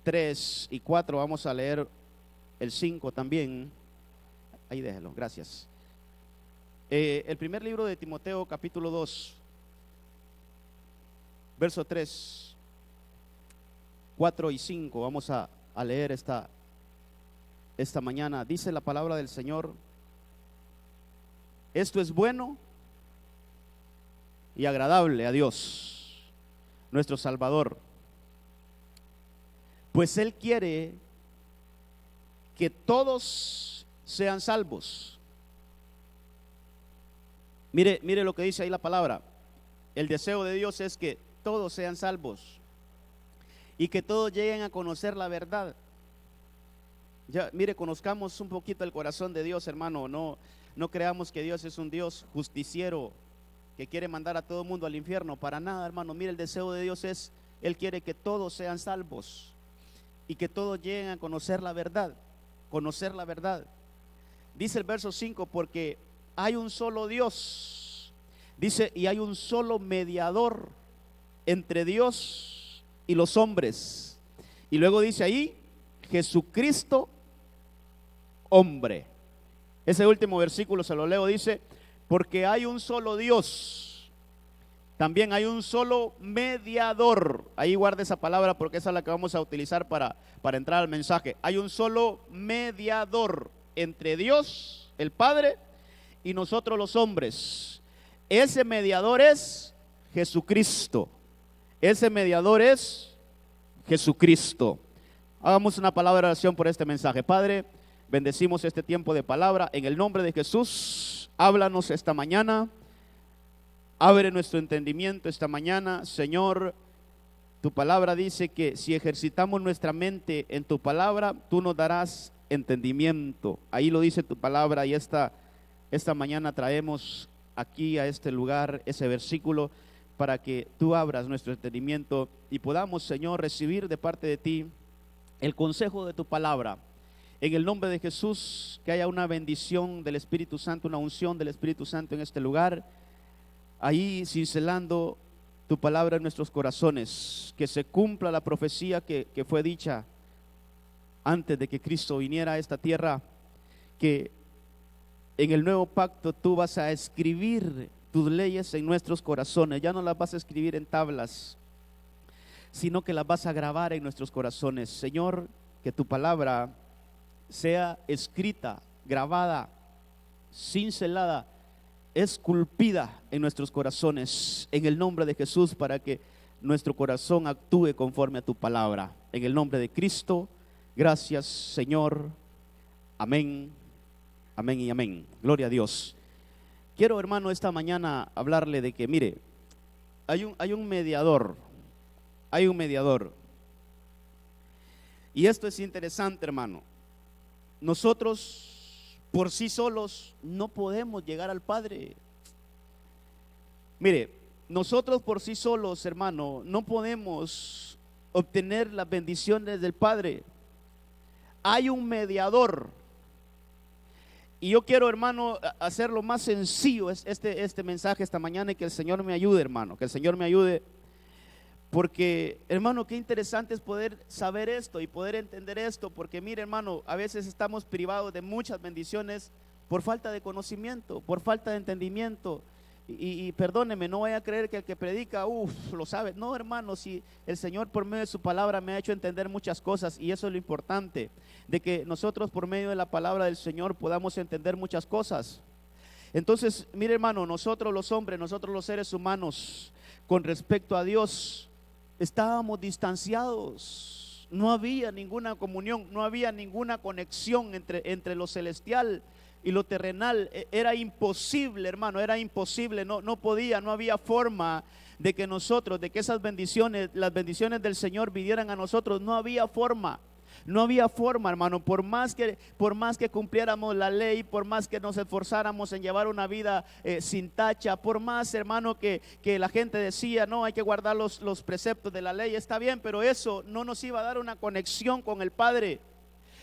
3 y 4, vamos a leer el 5 también. Ahí déjelo, gracias. El primer libro de Timoteo, capítulo 2, verso 3, 4 y 5, vamos a leer esta mañana. Dice la palabra del Señor: esto es bueno y agradable a Dios, nuestro Salvador, pues Él quiere que todos sean salvos. Mire lo que dice ahí la palabra. El deseo de Dios es que todos sean salvos y que todos lleguen a conocer la verdad. Ya, mire, conozcamos un poquito el corazón de Dios, hermano. No creamos que Dios es un Dios justiciero que quiere mandar a todo el mundo al infierno. Para nada, hermano. Mire, el deseo de Dios es, Él quiere que todos sean salvos y que todos lleguen a conocer la verdad. Conocer la verdad. Dice el verso 5, porque hay un solo Dios. Dice, y hay un solo mediador entre Dios y los hombres. Y luego dice ahí, Jesucristo, hombre. Ese último versículo se lo leo, dice, porque hay un solo Dios, también hay un solo mediador. Ahí guarda esa palabra porque esa es la que vamos a utilizar para entrar al mensaje. Hay un solo mediador entre Dios, el Padre, y nosotros los hombres. Ese mediador es Jesucristo. Ese mediador es Jesucristo. Hagamos una palabra de oración por este mensaje. Padre, bendecimos este tiempo de palabra en el nombre de Jesús. Háblanos esta mañana. Abre nuestro entendimiento esta mañana, Señor. Tu palabra dice que si ejercitamos nuestra mente en tu palabra, tú nos darás entendimiento. Ahí lo dice tu palabra, y esta mañana traemos aquí a este lugar ese versículo para que tú abras nuestro entendimiento y podamos, Señor, recibir de parte de ti el consejo de tu palabra. En el nombre de Jesús, que haya una bendición del Espíritu Santo, una unción del Espíritu Santo en este lugar, ahí cincelando tu palabra en nuestros corazones, que se cumpla la profecía que fue dicha antes de que Cristo viniera a esta tierra, que en el nuevo pacto tú vas a escribir tus leyes en nuestros corazones. Ya no las vas a escribir en tablas, sino que las vas a grabar en nuestros corazones. Señor, que tu palabra sea escrita, grabada, cincelada, esculpida en nuestros corazones, en el nombre de Jesús, para que nuestro corazón actúe conforme a tu palabra. En el nombre de Cristo, gracias, Señor. Amén, amén y amén. Gloria a Dios. Quiero, hermano, esta mañana hablarle de que, mire, hay un mediador. Hay un mediador. Y esto es interesante, hermano. Nosotros por sí solos no podemos llegar al Padre. Mire, nosotros por sí solos, hermano, no podemos obtener las bendiciones del Padre. Hay un mediador. Y yo quiero, hermano, hacerlo más sencillo este mensaje esta mañana, y que el Señor me ayude, hermano, que el Señor me ayude. Porque, hermano, qué interesante es poder saber esto y poder entender esto, porque mire, hermano, a veces estamos privados de muchas bendiciones por falta de conocimiento, por falta de entendimiento. Y perdóneme, no vaya a creer que el que predica, lo sabe. No, hermano, si el Señor por medio de su palabra me ha hecho entender muchas cosas, y eso es lo importante, de que nosotros por medio de la palabra del Señor podamos entender muchas cosas. Entonces, mire, hermano, nosotros los hombres, nosotros los seres humanos, con respecto a Dios, estábamos distanciados. No había ninguna comunión, no había ninguna conexión entre lo celestial y lo terrenal. Era imposible, hermano, era imposible. No podía, no había forma de que nosotros, de que esas bendiciones, las bendiciones del Señor vinieran a nosotros. No había forma. No había forma, hermano, por más que cumpliéramos la ley, por más que nos esforzáramos en llevar una vida sin tacha, por más, hermano, que la gente decía, no, hay que guardar los preceptos de la ley, está bien, pero eso no nos iba a dar una conexión con el Padre.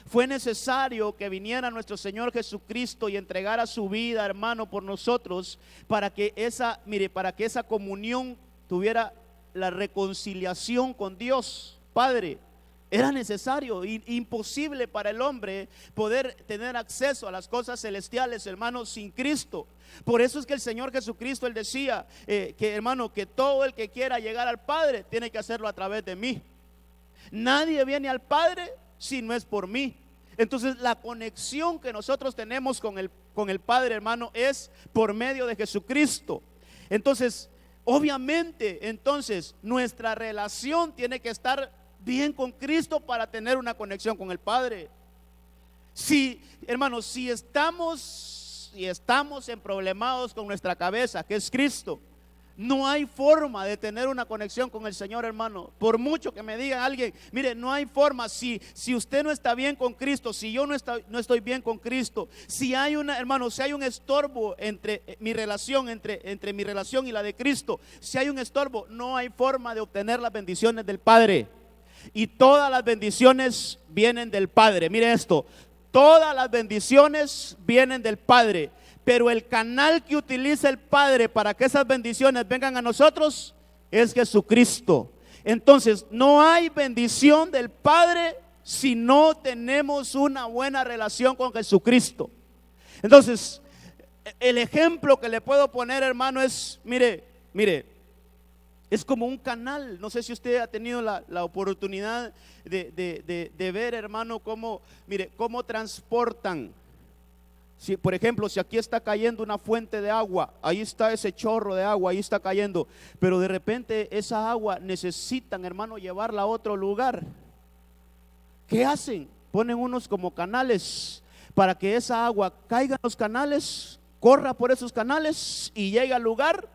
Fue necesario que viniera nuestro Señor Jesucristo y entregara su vida, hermano, por nosotros, para que esa comunión tuviera la reconciliación con Dios Padre. Era necesario, imposible para el hombre poder tener acceso a las cosas celestiales, hermanos, sin Cristo. Por eso es que el Señor Jesucristo, Él decía que, hermano, que todo el que quiera llegar al Padre tiene que hacerlo a través de mí. Nadie viene al Padre si no es por mí. Entonces la conexión que nosotros tenemos con el Padre, hermano, es por medio de Jesucristo. Entonces, obviamente, entonces nuestra relación tiene que estar bien con Cristo para tener una conexión con el Padre. Si, hermanos, si estamos emproblemados con nuestra cabeza, que es Cristo, no hay forma de tener una conexión con el Señor, hermano. Por mucho que me diga alguien, mire, no hay forma. Si usted no está bien con Cristo, si yo no estoy bien con Cristo, si hay un estorbo entre mi relación, entre mi relación y la de Cristo, si hay un estorbo, no hay forma de obtener las bendiciones del Padre. Y todas las bendiciones vienen del Padre. Mire esto, todas las bendiciones vienen del Padre. Pero el canal que utiliza el Padre para que esas bendiciones vengan a nosotros es Jesucristo. Entonces, no hay bendición del Padre si no tenemos una buena relación con Jesucristo. Entonces, el ejemplo que le puedo poner, hermano, es, mire, es como un canal. No sé si usted ha tenido la oportunidad de ver, hermano, cómo transportan. Si, por ejemplo, si aquí está cayendo una fuente de agua, ahí está ese chorro de agua, ahí está cayendo, pero de repente esa agua necesitan, hermano, llevarla a otro lugar. ¿Qué hacen? Ponen unos como canales para que esa agua caiga en los canales, corra por esos canales y llegue al lugar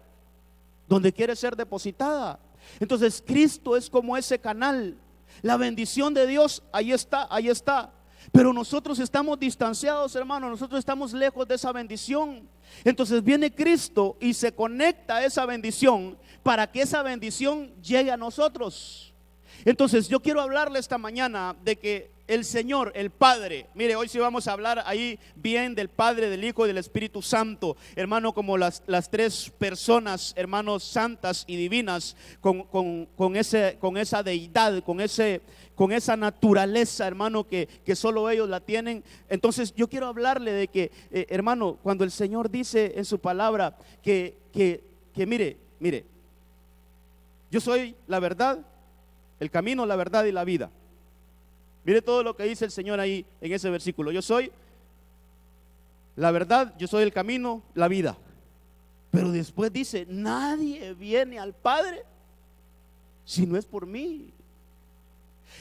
donde quiere ser depositada. Entonces Cristo es como ese canal. La bendición de Dios, ahí está. Pero nosotros estamos distanciados, hermano, nosotros estamos lejos de esa bendición. Entonces viene Cristo y se conecta a esa bendición para que esa bendición llegue a nosotros. Entonces yo quiero hablarle esta mañana de que el Señor, el Padre, mire, hoy sí vamos a hablar ahí bien del Padre, del Hijo y del Espíritu Santo, hermano, como las tres personas, hermanos, santas y divinas, con esa deidad, con esa naturaleza, hermano, que solo ellos la tienen. Entonces yo quiero hablarle de que, hermano, cuando el Señor dice en su palabra que mire, yo soy la verdad, el camino, la verdad y la vida. Mire todo lo que dice el Señor ahí en ese versículo. Yo soy la verdad, yo soy el camino, la vida. Pero después dice, nadie viene al Padre si no es por mí.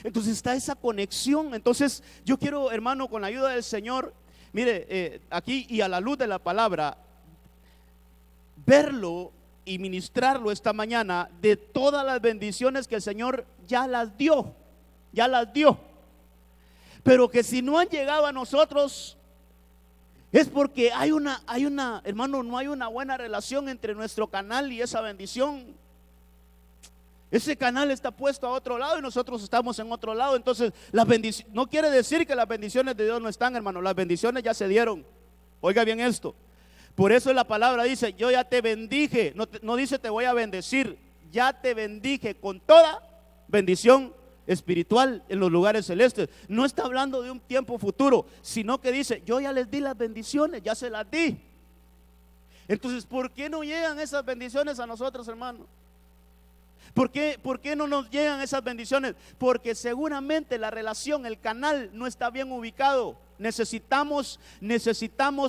Entonces está esa conexión. Entonces yo quiero, hermano, con la ayuda del Señor, mire, aquí y a la luz de la palabra, verlo y ministrarlo esta mañana de todas las bendiciones que el Señor ya las dio. Pero que si no han llegado a nosotros es porque hay una, hermano, no hay una buena relación entre nuestro canal y esa bendición. Ese canal está puesto a otro lado y nosotros estamos en otro lado. Entonces las bendiciones, no quiere decir que las bendiciones de Dios no están, hermano. Las bendiciones ya se dieron. Oiga bien esto. Por eso la palabra dice, yo ya te bendije. No dice te voy a bendecir. Ya te bendije con toda bendición espiritual en los lugares celestes. No está hablando de un tiempo futuro, sino que dice, yo ya les di las bendiciones, ya se las di. Entonces, ¿por qué no llegan esas bendiciones a nosotros, hermano? ¿Por qué no nos llegan esas bendiciones? Porque seguramente la relación, el canal no está bien ubicado. Necesitamos,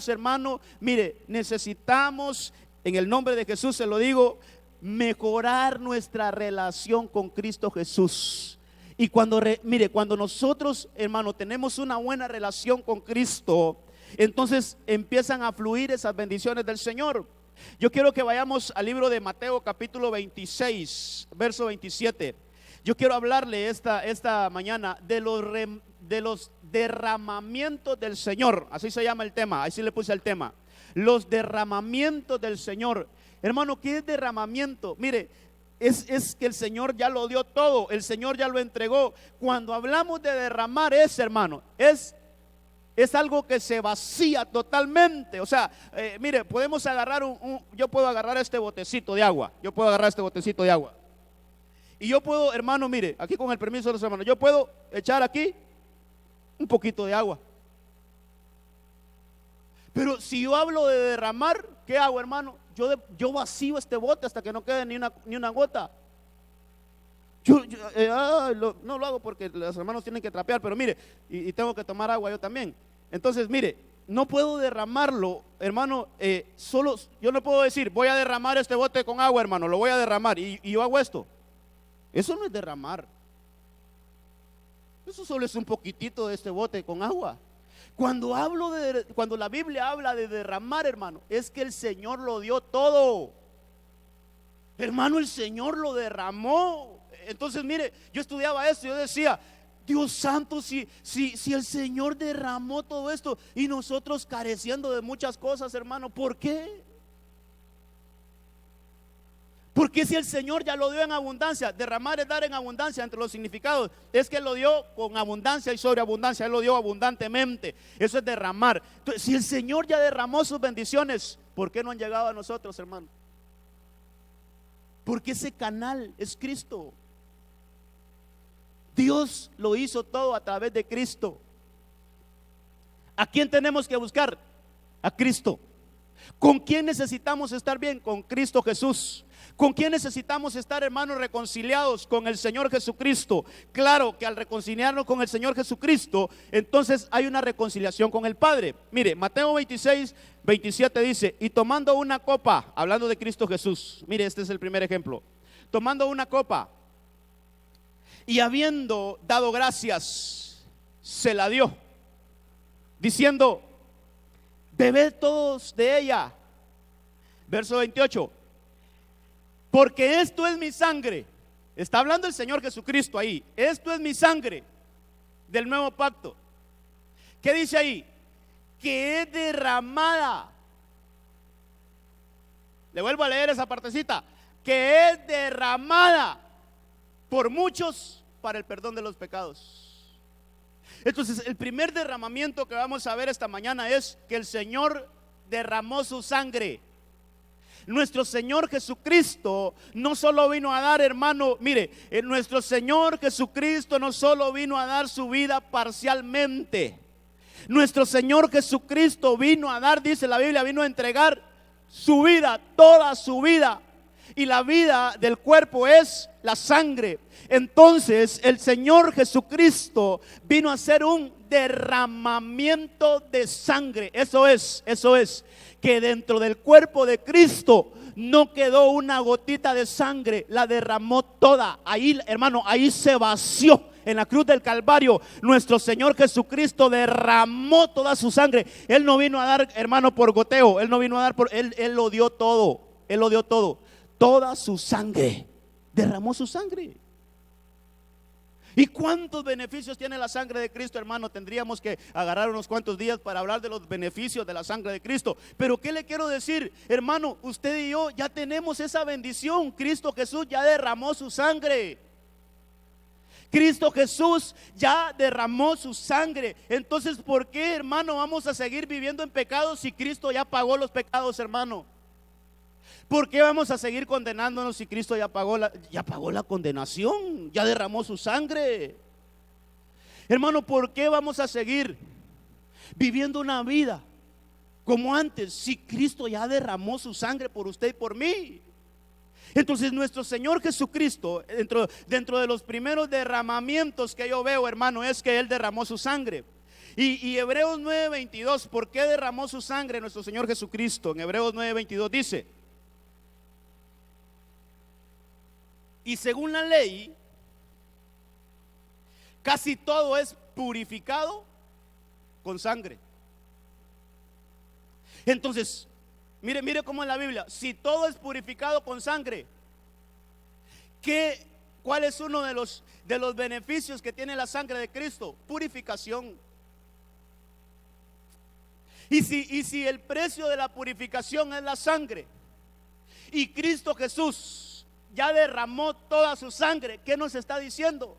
hermano, mire, necesitamos, en el nombre de Jesús se lo digo, mejorar nuestra relación con Cristo Jesús. Y cuando nosotros, hermano, tenemos una buena relación con Cristo, entonces empiezan a fluir esas bendiciones del Señor. Yo quiero que vayamos al libro de Mateo capítulo 26, verso 27. Yo quiero hablarle esta mañana de los derramamientos del Señor. Así se llama el tema, así le puse el tema. Los derramamientos del Señor. Hermano, ¿qué es derramamiento? Mire, es que el Señor ya lo dio todo, el Señor ya lo entregó. Cuando hablamos de derramar hermano, es algo que se vacía totalmente. O sea, mire, podemos agarrar yo puedo agarrar este botecito de agua. Y yo puedo, hermano, mire, aquí con el permiso de los hermanos, yo puedo echar aquí un poquito de agua. Pero si yo hablo de derramar, ¿qué hago, hermano? Yo vacío este bote hasta que no quede ni una gota. No lo hago porque los hermanos tienen que trapear, pero mire, y tengo que tomar agua yo también. Entonces, mire, no puedo derramarlo, hermano, solo, yo no puedo decir, voy a derramar este bote con agua, hermano, lo voy a derramar, y yo hago esto. Eso no es derramar. Eso solo es un poquitito de este bote con agua. Cuando la Biblia habla de derramar, hermano, es que el Señor lo dio todo. Hermano, el Señor lo derramó. Entonces, mire, yo estudiaba esto, yo decía, Dios santo, si el Señor derramó todo esto y nosotros careciendo de muchas cosas, hermano, ¿por qué? Porque si el Señor ya lo dio en abundancia, derramar es dar en abundancia. Entre los significados es que lo dio con abundancia y sobreabundancia, Él lo dio abundantemente. Eso es derramar. Entonces, si el Señor ya derramó sus bendiciones, ¿por qué no han llegado a nosotros, hermano? Porque ese canal es Cristo. Dios lo hizo todo a través de Cristo. ¿A quién tenemos que buscar? A Cristo. ¿Con quién necesitamos estar bien? Con Cristo Jesús. ¿Con quién necesitamos estar, hermanos, reconciliados? Con el Señor Jesucristo. Claro que al reconciliarnos con el Señor Jesucristo, entonces hay una reconciliación con el Padre. Mire, Mateo 26, 27 dice, y tomando una copa, hablando de Cristo Jesús, mire, este es el primer ejemplo. Tomando una copa y habiendo dado gracias, se la dio, diciendo, bebed todos de ella. Verso 28, porque esto es mi sangre. Está hablando el Señor Jesucristo ahí. Esto es mi sangre del nuevo pacto. ¿Qué dice ahí? Que es derramada. Le vuelvo a leer esa partecita. Que es derramada por muchos para el perdón de los pecados. Entonces, el primer derramamiento que vamos a ver esta mañana es que el Señor derramó su sangre. Nuestro Señor Jesucristo no solo vino a dar, hermano, mire, nuestro Señor Jesucristo no solo vino a dar su vida parcialmente. Nuestro Señor Jesucristo vino a dar, dice la Biblia, vino a entregar su vida, toda su vida. Y la vida del cuerpo es la sangre. Entonces el Señor Jesucristo vino a hacer un derramamiento de sangre. Eso es que dentro del cuerpo de Cristo no quedó una gotita de sangre, la derramó toda. Ahí, hermano, ahí se vació. En la cruz del Calvario, nuestro Señor Jesucristo derramó toda su sangre. Él no vino a dar, hermano, por goteo. Él no vino a dar Él lo dio todo. Él lo dio todo. Toda su sangre. Derramó su sangre. ¿Y cuántos beneficios tiene la sangre de Cristo, hermano? Tendríamos que agarrar unos cuantos días para hablar de los beneficios de la sangre de Cristo. Pero ¿qué le quiero decir, hermano? Usted y yo ya tenemos esa bendición. Cristo Jesús ya derramó su sangre. Cristo Jesús ya derramó su sangre. Entonces, ¿por qué, hermano, vamos a seguir viviendo en pecado si Cristo ya pagó los pecados, hermano? ¿Por qué vamos a seguir condenándonos si Cristo ya pagó la condenación? Ya derramó su sangre. Hermano, ¿por qué vamos a seguir viviendo una vida como antes si Cristo ya derramó su sangre por usted y por mí? Entonces nuestro Señor Jesucristo, dentro de los primeros derramamientos que yo veo, hermano, es que Él derramó su sangre. Y Hebreos 9:22, ¿por qué derramó su sangre nuestro Señor Jesucristo? En Hebreos 9:22 dice, y según la ley, casi todo es purificado con sangre. Entonces, mire cómo en la Biblia, si todo es purificado con sangre, ¿cuál es uno de los beneficios que tiene la sangre de Cristo? Purificación. Y si el precio de la purificación es la sangre, y Cristo Jesús ya derramó toda su sangre, ¿qué nos está diciendo?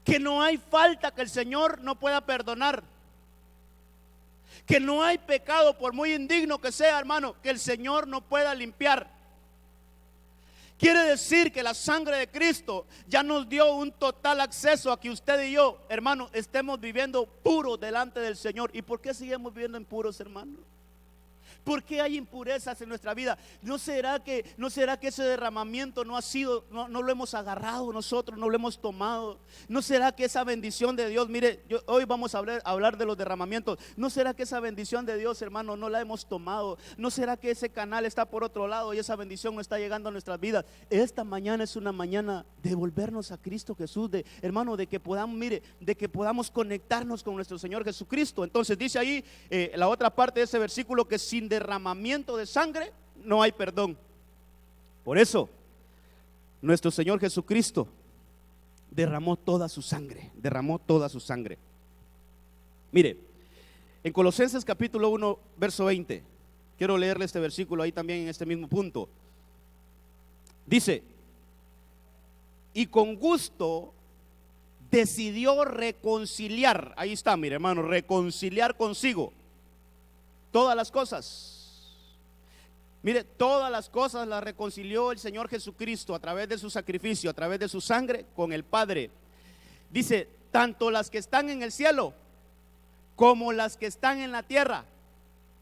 Que no hay falta que el Señor no pueda perdonar. Que no hay pecado, por muy indigno que sea, hermano, que el Señor no pueda limpiar. Quiere decir que la sangre de Cristo ya nos dio un total acceso a que usted y yo, hermano, estemos viviendo puros delante del Señor. ¿Y por qué seguimos viviendo impuros, hermano? ¿Por qué hay impurezas en nuestra vida? ¿No será que ese derramamiento no ha sido, no lo hemos agarrado nosotros, no lo hemos tomado? ¿No será que esa bendición de Dios, mire, hoy vamos a hablar de los derramamientos, ¿no será que esa bendición de Dios, hermano, no la hemos tomado? ¿No será que ese canal está por otro lado y esa bendición no está llegando a nuestras vidas? Esta mañana es una mañana de volvernos a Cristo Jesús, hermano, de que podamos conectarnos con nuestro Señor Jesucristo. Entonces dice ahí la otra parte de ese versículo, que sin derramamiento de sangre no hay perdón. Por eso nuestro Señor Jesucristo derramó toda su sangre, Mire, en Colosenses capítulo 1 verso 20, quiero leerle este versículo ahí también en este mismo punto. Dice: y con gusto decidió reconciliar, ahí está, mire hermano, reconciliar consigo todas las cosas. Mire, todas las cosas las reconcilió el Señor Jesucristo a través de su sacrificio, a través de su sangre con el Padre. Dice, tanto las que están en el cielo como las que están en la tierra.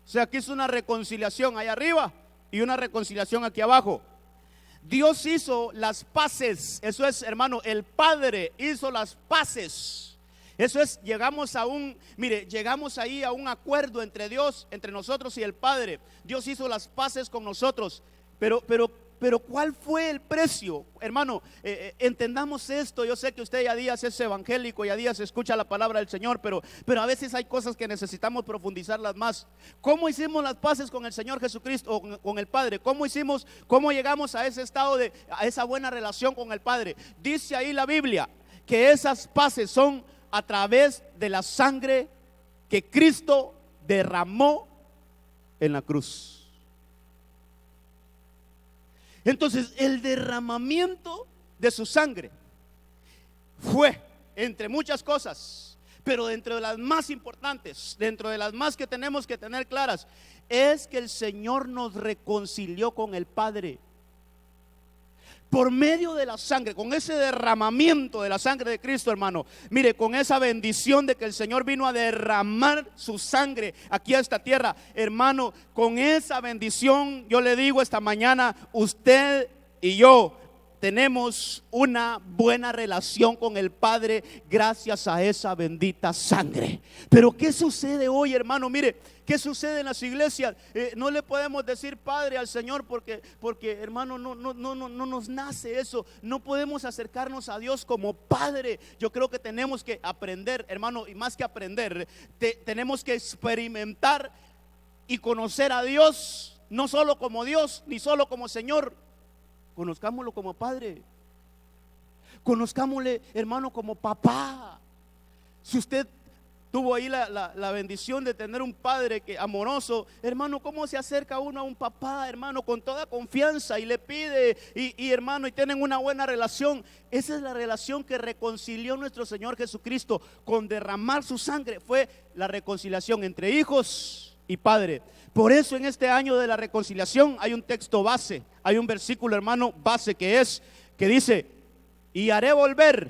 O sea, aquí es una reconciliación allá arriba y una reconciliación aquí abajo. Dios hizo las paces, eso es, hermano, el Padre hizo las paces. Eso es, llegamos ahí a un acuerdo entre Dios, entre nosotros y el Padre. Dios hizo las paces con nosotros. Pero ¿cuál fue el precio? Hermano, entendamos esto. Yo sé que usted ya días es evangélico, ya días escucha la palabra del Señor, pero a veces hay cosas que necesitamos profundizarlas más. ¿Cómo hicimos las paces con el Señor Jesucristo o con el Padre? ¿Cómo llegamos a ese estado a esa buena relación con el Padre? Dice ahí la Biblia que esas paces son a través de la sangre que Cristo derramó en la cruz. Entonces, el derramamiento de su sangre fue, entre muchas cosas, pero dentro de las más importantes, dentro de las más que tenemos que tener claras, es que el Señor nos reconcilió con el Padre. Por medio de la sangre, con ese derramamiento de la sangre de Cristo, hermano. Mire, con esa bendición de que el Señor vino a derramar su sangre aquí a esta tierra, hermano, con esa bendición, yo le digo esta mañana, usted y yo tenemos una buena relación con el Padre gracias a esa bendita sangre. Pero ¿qué sucede hoy, hermano? Mire, ¿qué sucede en las iglesias? No le podemos decir Padre al Señor porque hermano, no nos nace eso. No podemos acercarnos a Dios como Padre. Yo creo que tenemos que aprender, hermano, y más que aprender, tenemos que experimentar y conocer a Dios, no solo como Dios, ni solo como Señor. Conozcámoslo como Padre. Conozcámosle, hermano, como papá. Si usted tuvo ahí la bendición de tener un padre amoroso, hermano, ¿cómo se acerca uno a un papá, hermano? Con toda confianza y le pide, y hermano, y tienen una buena relación. Esa es la relación que reconcilió nuestro Señor Jesucristo con derramar su sangre. Fue la reconciliación entre hijos y padre. Por eso en este año de la reconciliación hay un texto base, hay un versículo, hermano, base que dice: y haré volver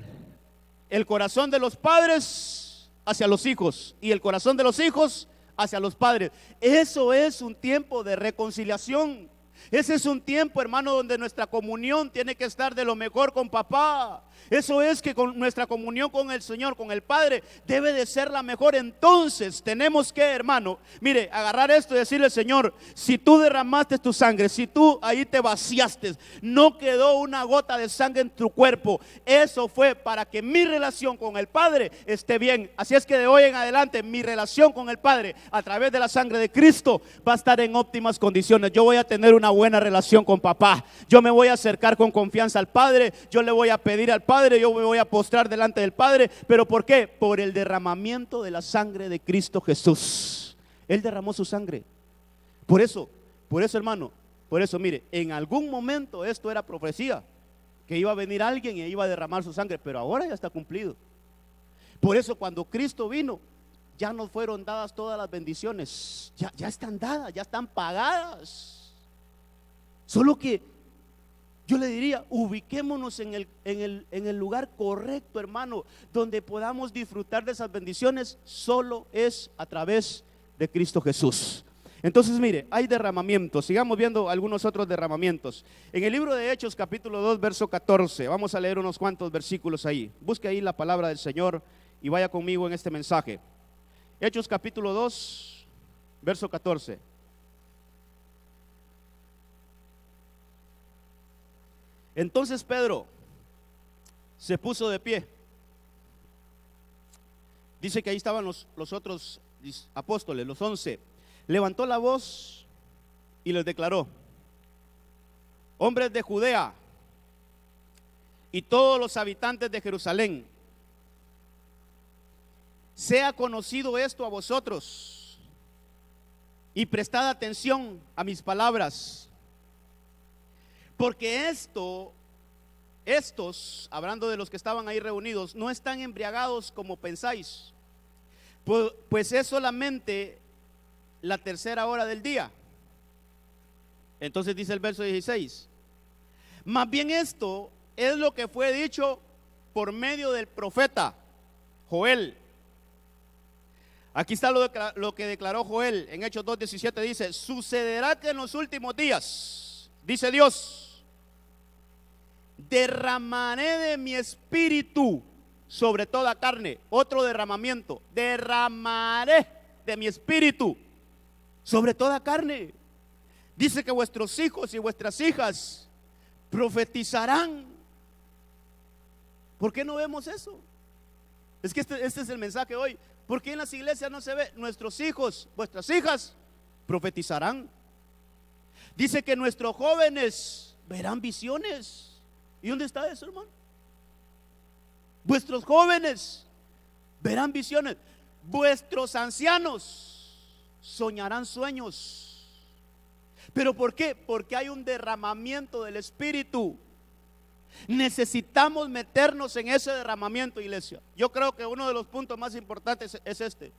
el corazón de los padres hacia los hijos y el corazón de los hijos hacia los padres. Eso es un tiempo de reconciliación. Ese es un tiempo, hermano, donde nuestra comunión tiene que estar de lo mejor con papá. Eso es que con nuestra comunión con el Señor, con el Padre, debe de ser la mejor. Entonces tenemos que, hermano, mire, agarrar esto y decirle: Señor, si tú derramaste tu sangre, si tú ahí te vaciaste, no quedó una gota de sangre en tu cuerpo, eso fue para que mi relación con el Padre esté bien. Así es que de hoy en adelante mi relación con el Padre a través de la sangre de Cristo va a estar en óptimas condiciones. Yo voy a tener una buena relación con papá. Yo me voy a acercar con confianza al Padre. Yo le voy a pedir al Padre, yo me voy a postrar delante del Padre. ¿Pero por qué? Por el derramamiento de la sangre de Cristo Jesús. Él derramó su sangre. Por eso, hermano, mire, en algún momento esto era profecía, que iba a venir alguien y iba a derramar su sangre, pero ahora ya está cumplido. Por eso cuando Cristo vino, ya nos fueron dadas todas las bendiciones. Ya están dadas, ya están pagadas. Solo que Yo le diría, ubiquémonos en el lugar correcto, hermano, donde podamos disfrutar de esas bendiciones. Solo es a través de Cristo Jesús. Entonces, mire, hay derramamientos. Sigamos viendo algunos otros derramamientos. En el libro de Hechos, capítulo 2, verso 14, vamos a leer unos cuantos versículos ahí. Busque ahí la palabra del Señor y vaya conmigo en este mensaje. Hechos, capítulo 2, verso 14. Entonces Pedro se puso de pie. Dice que ahí estaban los otros apóstoles, los 11. Levantó la voz y les declaró: hombres de Judea y todos los habitantes de Jerusalén, sea conocido esto a vosotros y prestad atención a mis palabras. Porque estos, hablando de los que estaban ahí reunidos, no están embriagados como pensáis, pues es solamente la tercera hora del día. Entonces dice el verso 16: más bien esto es lo que fue dicho por medio del profeta Joel. Aquí está lo que declaró Joel en Hechos 2:17. Dice: sucederá que en los últimos días, dice Dios, derramaré de mi espíritu sobre toda carne. Otro derramamiento: derramaré de mi espíritu sobre toda carne. Dice que vuestros hijos y vuestras hijas profetizarán. ¿Por qué no vemos eso? Es que este es el mensaje hoy. ¿Por qué en las iglesias no se ve? Nuestros hijos, vuestras hijas profetizarán. Dice que nuestros jóvenes verán visiones. ¿Y dónde está eso, hermano? Vuestros jóvenes verán visiones. Vuestros ancianos soñarán sueños. ¿Pero por qué? Porque hay un derramamiento del Espíritu. Necesitamos meternos en ese derramamiento, iglesia. Yo creo que uno de los puntos más importantes es este.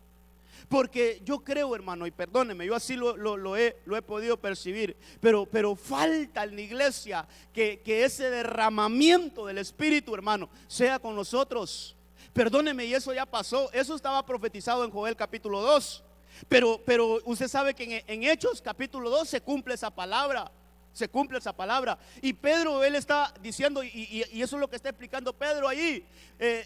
Porque yo creo, hermano, y perdóneme, yo así lo he podido percibir, pero falta en la iglesia que ese derramamiento del Espíritu, hermano, sea con nosotros. Perdóneme, y eso ya pasó. Eso estaba profetizado en Joel capítulo 2. Pero usted sabe que en Hechos capítulo 2 se cumple esa palabra. Se cumple esa palabra. Y Pedro, él está diciendo, y eso es lo que está explicando Pedro ahí,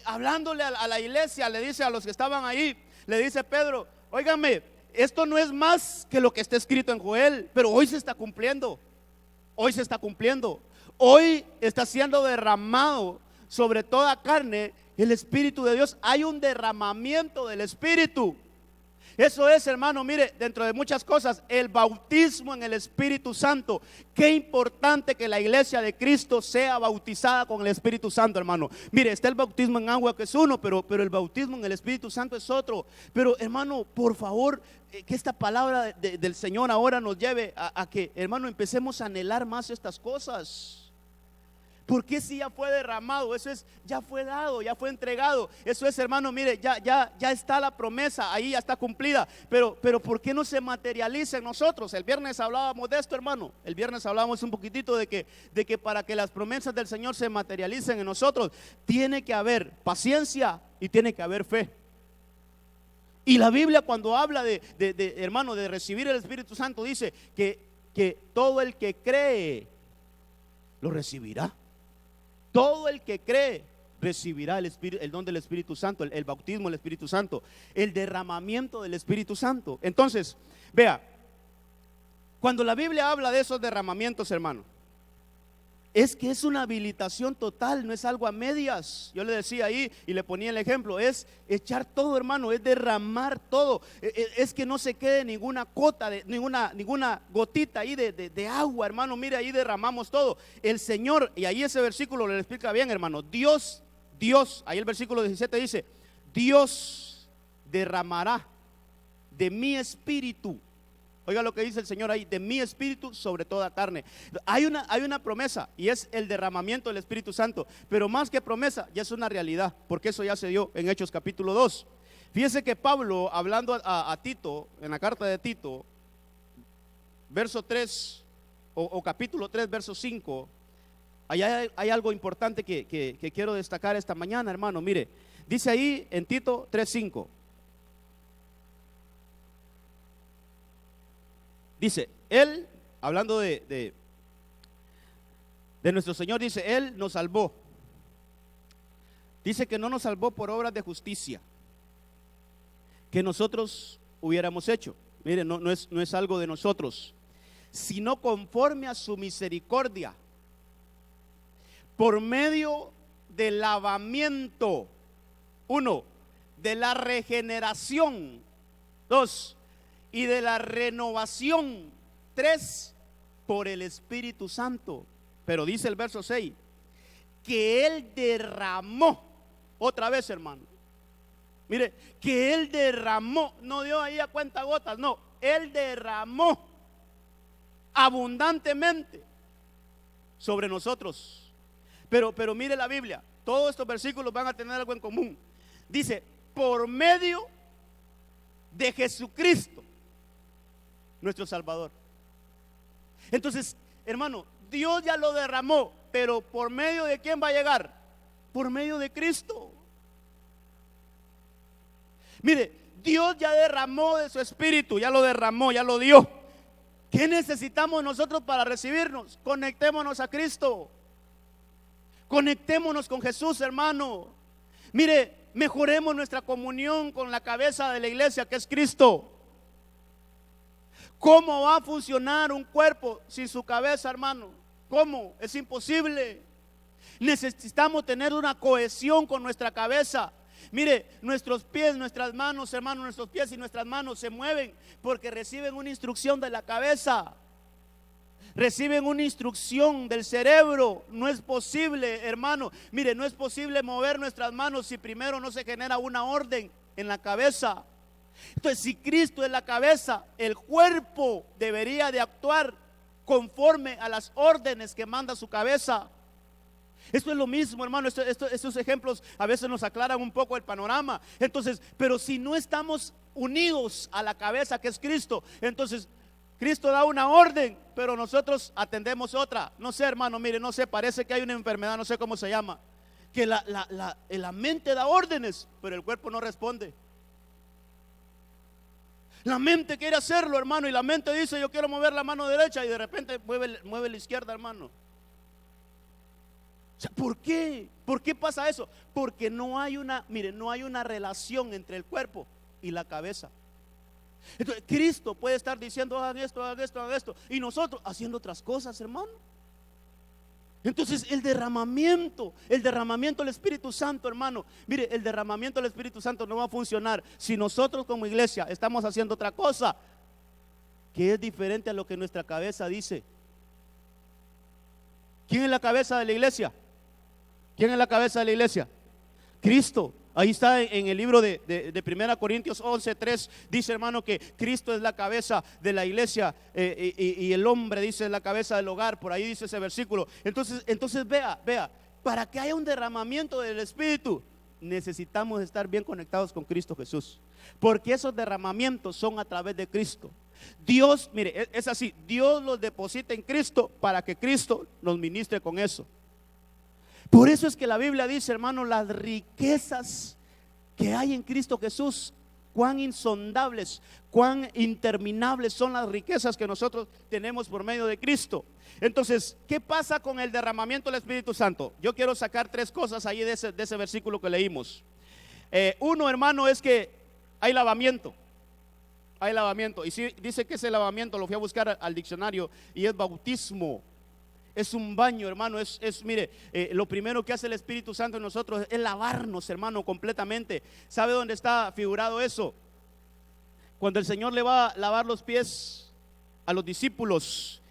hablándole a la iglesia. Le dice a los que estaban ahí, le dice Pedro: óigame, esto no es más que lo que está escrito en Joel, pero hoy se está cumpliendo. Hoy se está cumpliendo. Hoy está siendo derramado sobre toda carne el Espíritu de Dios. Hay un derramamiento del Espíritu. Eso es, hermano, mire, dentro de muchas cosas, el bautismo en el Espíritu Santo. Qué importante que la iglesia de Cristo sea bautizada con el Espíritu Santo, hermano. Mire, está el bautismo en agua, que es uno, pero el bautismo en el Espíritu Santo es otro. Pero, hermano, por favor, que esta palabra del Señor ahora nos lleve a que, hermano, empecemos a anhelar más estas cosas. Porque si ya fue derramado, eso es, ya fue dado, ya fue entregado. Eso es, hermano, mire, ya está la promesa, ahí ya está cumplida. Pero ¿por qué no se materializa en nosotros? El viernes hablábamos de esto, hermano. El viernes hablábamos un poquitito de que para que las promesas del Señor se materialicen en nosotros, tiene que haber paciencia y tiene que haber fe. Y la Biblia, cuando habla hermano, de recibir el Espíritu Santo, dice que todo el que cree lo recibirá. Todo el que cree recibirá el don del Espíritu Santo, el bautismo del Espíritu Santo, el derramamiento del Espíritu Santo. Entonces, vea, cuando la Biblia habla de esos derramamientos, hermano, es que es una habilitación total, no es algo a medias. Yo le decía ahí y le ponía el ejemplo: es echar todo, hermano, es derramar todo. Es que no se quede ninguna cota, ninguna gotita ahí de agua, hermano. Mire, ahí derramamos todo. El Señor, y ahí ese versículo le explica bien, hermano. Dios, ahí el versículo 17 dice: Dios derramará de mi espíritu. Oiga lo que dice el Señor ahí: de mi espíritu sobre toda carne. Hay una promesa, y es el derramamiento del Espíritu Santo. Pero más que promesa, ya es una realidad, porque eso ya se dio en Hechos capítulo 2. Fíjese que Pablo, hablando a Tito, en la carta de Tito, verso 3 o capítulo 3, verso 5, allá hay algo importante que quiero destacar esta mañana, hermano. Mire, dice ahí en Tito 3:5. Dice, Él, hablando de nuestro Señor, dice, Él nos salvó. Dice que no nos salvó por obras de justicia que nosotros hubiéramos hecho. Mire, no es algo de nosotros, sino conforme a su misericordia, por medio del lavamiento, 1, de la regeneración, 2, y de la renovación, 3, por el Espíritu Santo. Pero dice el verso 6, que Él derramó, otra vez, hermano, mire, que Él derramó, no dio ahí a cuenta gotas, no, Él derramó abundantemente sobre nosotros. Pero mire la Biblia, todos estos versículos van a tener algo en común. Dice, por medio de Jesucristo, nuestro Salvador. Entonces, hermano, Dios ya lo derramó, pero ¿por medio de quién va a llegar? Por medio de Cristo. Mire, Dios ya derramó de su Espíritu, ya lo derramó, ya lo dio. ¿Qué necesitamos nosotros para recibirnos? Conectémonos a Cristo. Conectémonos con Jesús, hermano. Mire, mejoremos nuestra comunión con la cabeza de la iglesia, que es Cristo. ¿Cómo va a funcionar un cuerpo sin su cabeza, hermano? ¿Cómo? Es imposible. Necesitamos tener una cohesión con nuestra cabeza. Mire, nuestros pies, nuestras manos, hermano, nuestros pies y nuestras manos se mueven porque reciben una instrucción de la cabeza. Reciben una instrucción del cerebro. No es posible, hermano. Mire, no es posible mover nuestras manos si primero no se genera una orden en la cabeza. Entonces, si Cristo es la cabeza, el cuerpo debería de actuar conforme a las órdenes que manda su cabeza. Esto es lo mismo, hermano. Estos ejemplos a veces nos aclaran un poco el panorama. Entonces, pero si no estamos unidos a la cabeza, que es Cristo, entonces Cristo da una orden, pero nosotros atendemos otra. No sé, hermano, mire, no sé, parece que hay una enfermedad, no sé cómo se llama, que la mente da órdenes, pero el cuerpo no responde. La mente quiere hacerlo, hermano, y la mente dice, yo quiero mover la mano derecha, y de repente mueve la izquierda, hermano. O sea, ¿por qué? ¿Por qué pasa eso? Porque no hay una relación entre el cuerpo y la cabeza. Entonces, Cristo puede estar diciendo, hagan esto, hagan esto, hagan esto, y nosotros haciendo otras cosas, hermano. Entonces, el derramamiento del Espíritu Santo, hermano, mire, el derramamiento del Espíritu Santo no va a funcionar si nosotros como iglesia estamos haciendo otra cosa que es diferente a lo que nuestra cabeza dice. ¿Quién es la cabeza de la iglesia? ¿Quién es la cabeza de la iglesia? Cristo. Ahí está en el libro de 1 Corintios 11:3, dice, hermano, que Cristo es la cabeza de la iglesia, y el hombre, dice, es la cabeza del hogar. Por ahí dice ese versículo. Entonces vea, para que haya un derramamiento del Espíritu, necesitamos estar bien conectados con Cristo Jesús, porque esos derramamientos son a través de Cristo. Dios, mire, es así, Dios los deposita en Cristo para que Cristo nos ministre con eso. Por eso es que la Biblia dice, hermano, las riquezas que hay en Cristo Jesús, cuán insondables, cuán interminables son las riquezas que nosotros tenemos por medio de Cristo. Entonces, ¿qué pasa con el derramamiento del Espíritu Santo? Yo quiero sacar 3 cosas ahí de ese versículo que leímos. Uno, hermano, es que hay lavamiento. Hay lavamiento. Y si dice que ese lavamiento, lo fui a buscar al diccionario, y es bautismo. Es un baño, hermano. Mire, lo primero que hace el Espíritu Santo en nosotros es lavarnos, hermano, completamente. ¿Sabe dónde está figurado eso? Cuando el Señor le va a lavar los pies a los discípulos.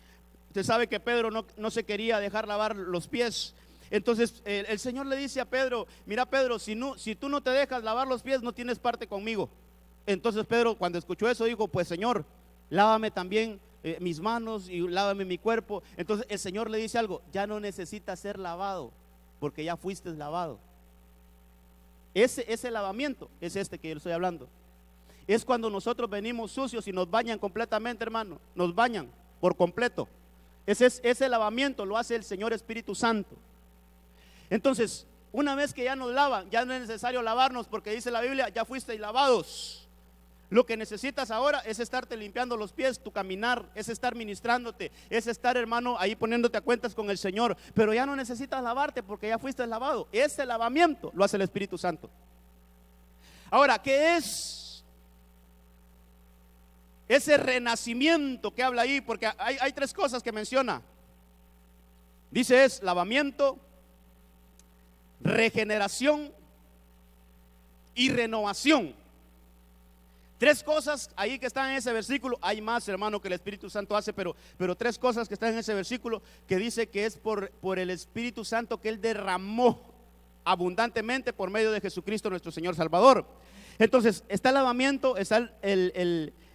Usted sabe que Pedro no se quería dejar lavar los pies. Entonces el Señor le dice a Pedro, mira, Pedro, si tú no te dejas lavar los pies, no tienes parte conmigo. Entonces Pedro, cuando escuchó eso, dijo, pues Señor, lávame también mis manos y lávame mi cuerpo. Entonces el Señor le dice algo, ya no necesitas ser lavado, porque ya fuiste lavado. Ese lavamiento es este que yo estoy hablando. Es cuando nosotros venimos sucios y nos bañan completamente, hermano. Nos bañan por completo. Ese lavamiento lo hace el Señor Espíritu Santo. Entonces, una vez que ya nos lavan, ya no es necesario lavarnos, porque dice la Biblia, ya fuisteis lavados. Lo que necesitas ahora es estarte limpiando los pies, tu caminar, es estar ministrándote, es estar, hermano, ahí poniéndote a cuentas con el Señor. Pero ya no necesitas lavarte porque ya fuiste lavado. Ese lavamiento lo hace el Espíritu Santo. Ahora, ¿qué es ese renacimiento que habla ahí? Porque hay tres cosas que menciona. Dice es lavamiento, regeneración y renovación. Tres cosas ahí que están en ese versículo. Hay más, hermano, que el Espíritu Santo hace, pero tres cosas que están en ese versículo, que dice que es por el Espíritu Santo que Él derramó abundantemente por medio de Jesucristo nuestro Señor Salvador. Entonces está el lavamiento, está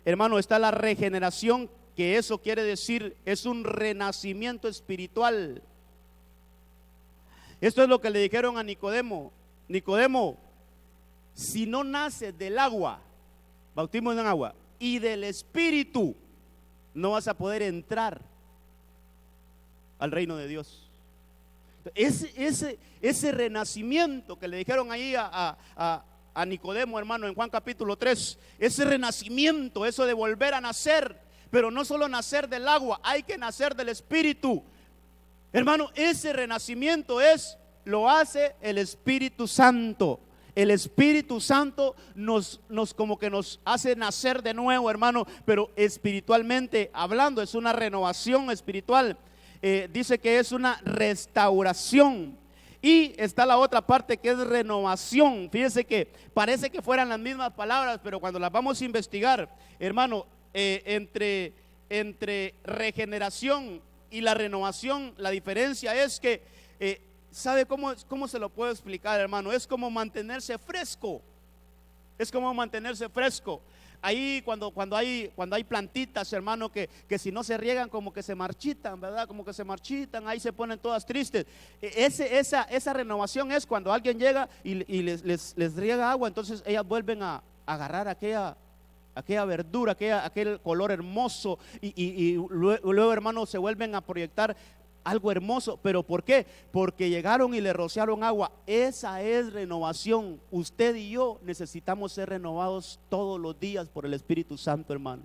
hermano, está la regeneración, que eso quiere decir es un renacimiento espiritual. Esto es lo que le dijeron a Nicodemo. Nicodemo, si no naces del agua, bautismo en agua, y del Espíritu, no vas a poder entrar al reino de Dios. Ese renacimiento que le dijeron ahí a Nicodemo, hermano, en Juan capítulo 3, ese renacimiento, eso de volver a nacer, pero no solo nacer del agua, hay que nacer del Espíritu. Hermano, ese renacimiento lo hace el Espíritu Santo. El Espíritu Santo nos como que nos hace nacer de nuevo, hermano, pero espiritualmente hablando es una renovación espiritual. Dice que es una restauración. Y está la otra parte que es renovación. Fíjese que parece que fueran las mismas palabras, pero cuando las vamos a investigar, hermano, entre regeneración y la renovación, la diferencia es que ¿sabe cómo se lo puedo explicar, hermano? Es como mantenerse fresco. Es como mantenerse fresco. Ahí cuando hay plantitas, hermano, que si no se riegan como que se marchitan, ¿verdad? Como que se marchitan, ahí se ponen todas tristes. Esa renovación es cuando alguien llega y les riega agua, entonces ellas vuelven a agarrar aquella verdura, aquel color hermoso y luego, hermano, se vuelven a proyectar algo hermoso. ¿Pero por qué? Porque llegaron y le rociaron agua. Esa es renovación. Usted y yo necesitamos ser renovados todos los días por el Espíritu Santo, hermano.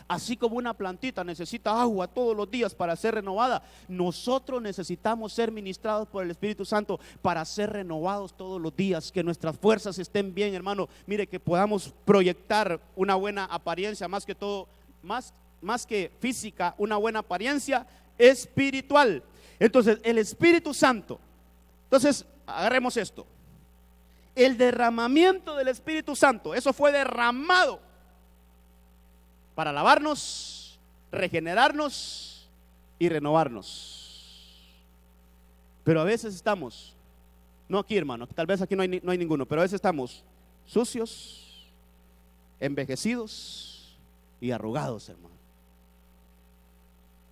Así como una plantita necesita agua todos los días para ser renovada, nosotros necesitamos ser ministrados por el Espíritu Santo para ser renovados todos los días, que nuestras fuerzas estén bien, hermano. Mire, que podamos proyectar una buena apariencia, más que todo, más que física, una buena apariencia espiritual. Entonces el Espíritu Santo, entonces agarremos esto, el derramamiento del Espíritu Santo, eso fue derramado para lavarnos, regenerarnos y renovarnos. Pero a veces estamos, no aquí, hermano, tal vez aquí no hay ninguno, pero a veces estamos sucios, envejecidos y arrugados, hermano.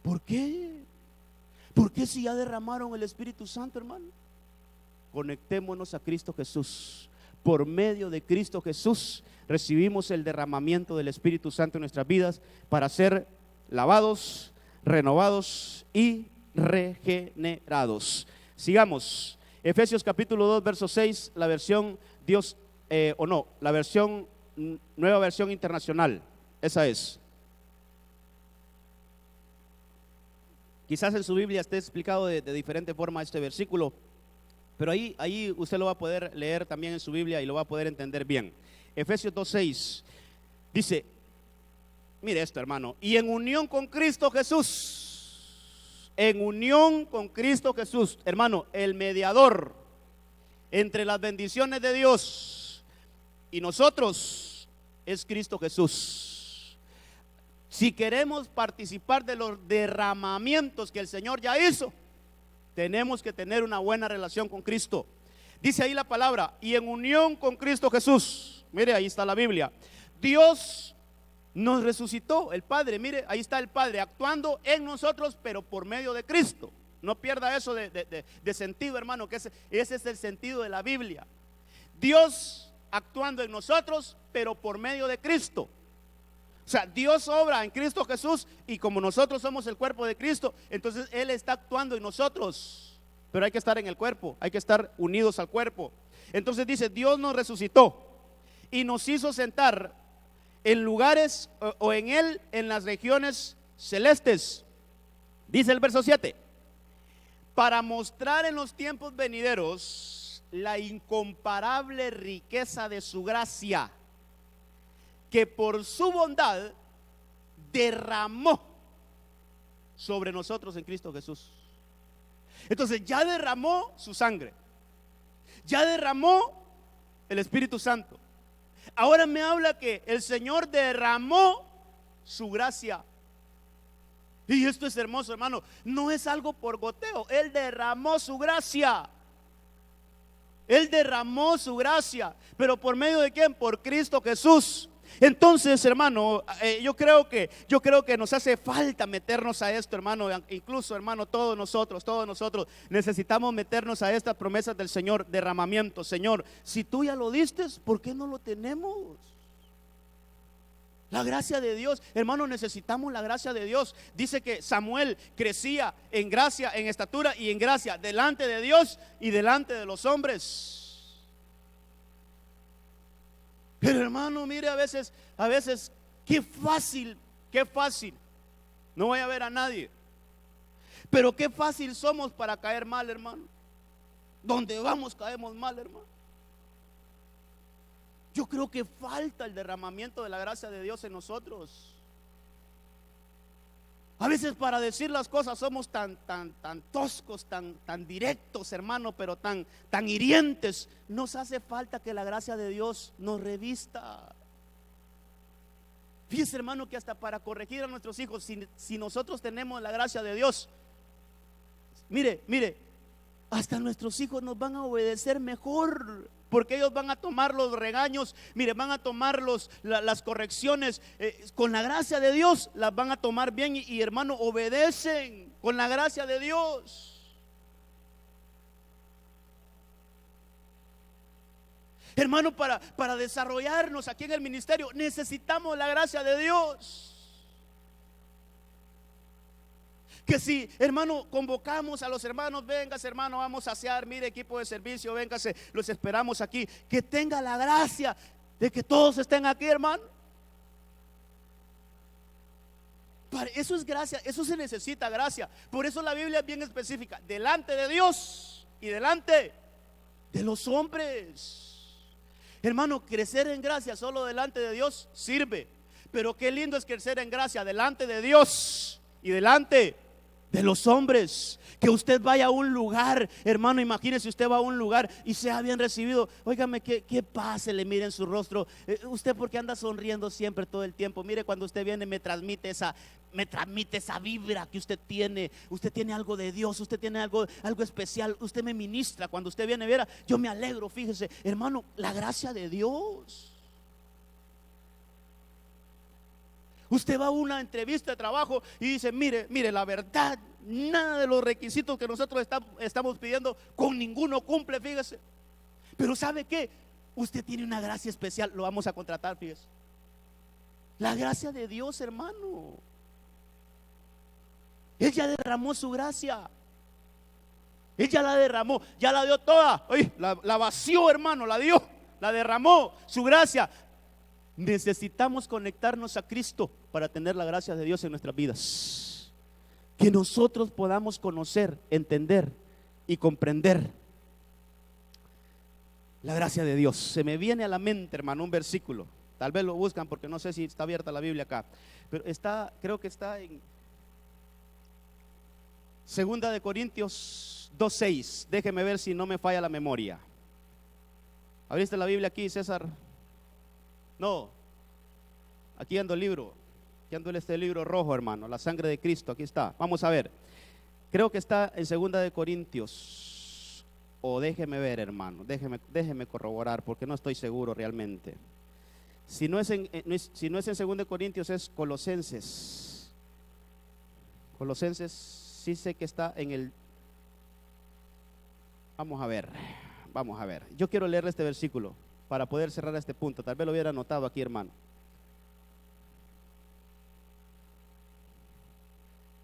¿Por qué? ¿Por qué si ya derramaron el Espíritu Santo, hermano? Conectémonos a Cristo Jesús. Por medio de Cristo Jesús recibimos el derramamiento del Espíritu Santo en nuestras vidas para ser lavados, renovados y regenerados. Sigamos. Efesios capítulo 2, verso 6, la versión la versión Nueva Versión Internacional. Esa es. Quizás en su Biblia esté explicado de diferente forma este versículo, pero ahí usted lo va a poder leer también en su Biblia y lo va a poder entender bien. Efesios 2:6 dice, mire esto, hermano, y en unión con Cristo Jesús, hermano, el mediador entre las bendiciones de Dios y nosotros es Cristo Jesús. Si queremos participar de los derramamientos que el Señor ya hizo, tenemos que tener una buena relación con Cristo. Dice ahí la palabra, y en unión con Cristo Jesús. Mire, ahí está la Biblia. Dios nos resucitó, el Padre, mire, ahí está el Padre actuando en nosotros, pero por medio de Cristo. No pierda eso de sentido, hermano, que ese es el sentido de la Biblia. Dios actuando en nosotros, pero por medio de Cristo. sea, Dios obra en Cristo Jesús y como nosotros somos el cuerpo de Cristo, entonces Él está actuando en nosotros. Pero hay que estar en el cuerpo, hay que estar unidos al cuerpo. Entonces dice, Dios nos resucitó y nos hizo sentar en lugares o en Él en las regiones celestes. Dice el verso 7, para mostrar en los tiempos venideros la incomparable riqueza de su gracia, que por su bondad derramó sobre nosotros en Cristo Jesús. Entonces ya derramó su sangre, ya derramó el Espíritu Santo. Ahora me habla que el Señor derramó su gracia. Y esto es hermoso, hermano. No es algo por goteo. Él derramó su gracia. Él derramó su gracia. ¿Pero por medio de quién? Por Cristo Jesús. Entonces, hermano, yo creo que nos hace falta meternos a esto, hermano. Incluso, hermano, todos nosotros necesitamos meternos a estas promesas del Señor. Derramamiento. Señor, si tú ya lo diste, ¿por qué no lo tenemos? La gracia de Dios, hermano, necesitamos la gracia de Dios. Dice que Samuel crecía en gracia, en estatura y en gracia delante de Dios y delante de los hombres. Pero hermano, mire, a veces, qué fácil, no voy a ver a nadie, pero qué fácil somos para caer mal, hermano. Donde vamos caemos mal, hermano. Yo creo que falta el derramamiento de la gracia de Dios en nosotros. A veces para decir las cosas somos tan toscos, tan directos, hermano, pero tan hirientes. Nos hace falta que la gracia de Dios nos revista. Fíjese, hermano, que hasta para corregir a nuestros hijos, si nosotros tenemos la gracia de Dios, mire, hasta nuestros hijos nos van a obedecer mejor. Porque ellos van a tomar los regaños, mire, van a tomar las correcciones con la gracia de Dios, las van a tomar bien y hermano, obedecen con la gracia de Dios. Hermano, para desarrollarnos aquí en el ministerio necesitamos la gracia de Dios. Que si, hermano, convocamos a los hermanos, véngase, hermano, vamos a asear, mire, equipo de servicio, véngase, los esperamos aquí. Que tenga la gracia de que todos estén aquí, hermano. Eso es gracia, eso se necesita gracia. Por eso la Biblia es bien específica, delante de Dios y delante de los hombres. Hermano, crecer en gracia solo delante de Dios sirve, pero qué lindo es crecer en gracia delante de Dios y delante de los hombres. Que usted vaya a un lugar, hermano, imagínese usted va a un lugar y sea bien recibido. Óigame, qué paz se le mire en su rostro. Usted porque anda sonriendo siempre todo el tiempo. Mire, cuando usted viene me transmite esa vibra que usted tiene. Usted tiene algo de Dios, usted tiene algo especial. Usted me ministra cuando usted viene, viera, yo me alegro. Fíjese, hermano, la gracia de Dios. Usted va a una entrevista de trabajo y dice, mire, la verdad, nada de los requisitos que nosotros estamos pidiendo, con ninguno cumple, fíjese. Pero ¿sabe qué? Usted tiene una gracia especial, lo vamos a contratar, fíjese. La gracia de Dios, hermano. Él ya derramó su gracia. Él ya la derramó, ya la dio toda. Oye, la vació, hermano, la dio, la derramó, su gracia. Necesitamos conectarnos a Cristo para tener la gracia de Dios en nuestras vidas. Que nosotros podamos conocer, entender y comprender la gracia de Dios. Se me viene a la mente, hermano, un versículo. Tal vez lo buscan porque no sé si está abierta la Biblia acá. Pero creo que está en 2 de Corintios 2:6. Déjeme ver si no me falla la memoria. ¿Abriste la Biblia aquí, César? No, aquí ando el libro, aquí ando este libro rojo, hermano, la sangre de Cristo, aquí está. Vamos a ver, creo que está en 2 de Corintios, o déjeme ver, hermano, déjeme corroborar, porque no estoy seguro realmente. Si no es en 2 de Corintios, es Colosenses. Colosenses, sí sé que está en el... Vamos a ver. Yo quiero leer este versículo para poder cerrar este punto. Tal vez lo hubiera anotado aquí, hermano.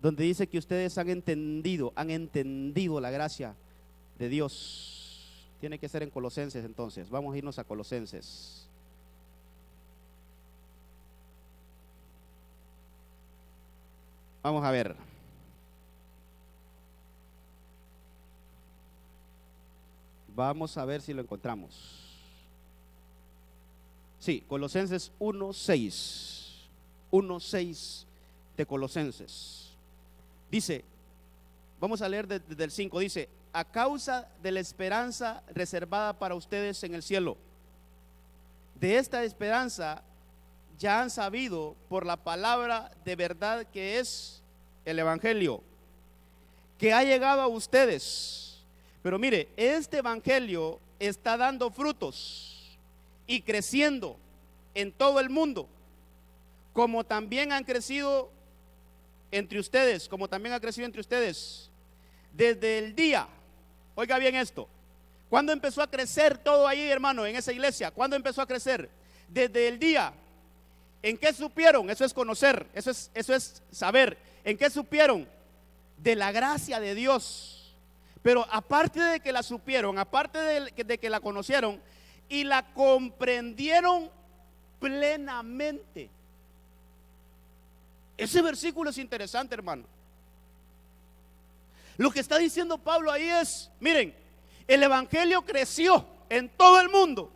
donde dice que ustedes han entendido la gracia de Dios. Tiene que ser en Colosenses entonces. Vamos a irnos a Colosenses. Vamos a ver. Vamos a ver si lo encontramos. Sí, Colosenses 1:6. 1:6 de Colosenses. Dice, vamos a leer desde el 5, dice: a causa de la esperanza reservada para ustedes en el cielo. De esta esperanza ya han sabido por la palabra de verdad que es el Evangelio, que ha llegado a ustedes. Pero mire, este Evangelio está dando frutos y creciendo en todo el mundo, como también han crecido entre ustedes, desde el día, oiga bien esto, ¿cuándo empezó a crecer todo ahí, hermano, en esa iglesia? ¿Cuándo empezó a crecer? Desde el día. ¿En qué supieron? Eso es conocer, eso es saber. ¿En qué supieron? De la gracia de Dios. Pero aparte de que la supieron, aparte de que la conocieron y la comprendieron plenamente. Ese versículo es interesante, hermano. Lo que está diciendo Pablo ahí es, miren, el Evangelio creció en todo el mundo,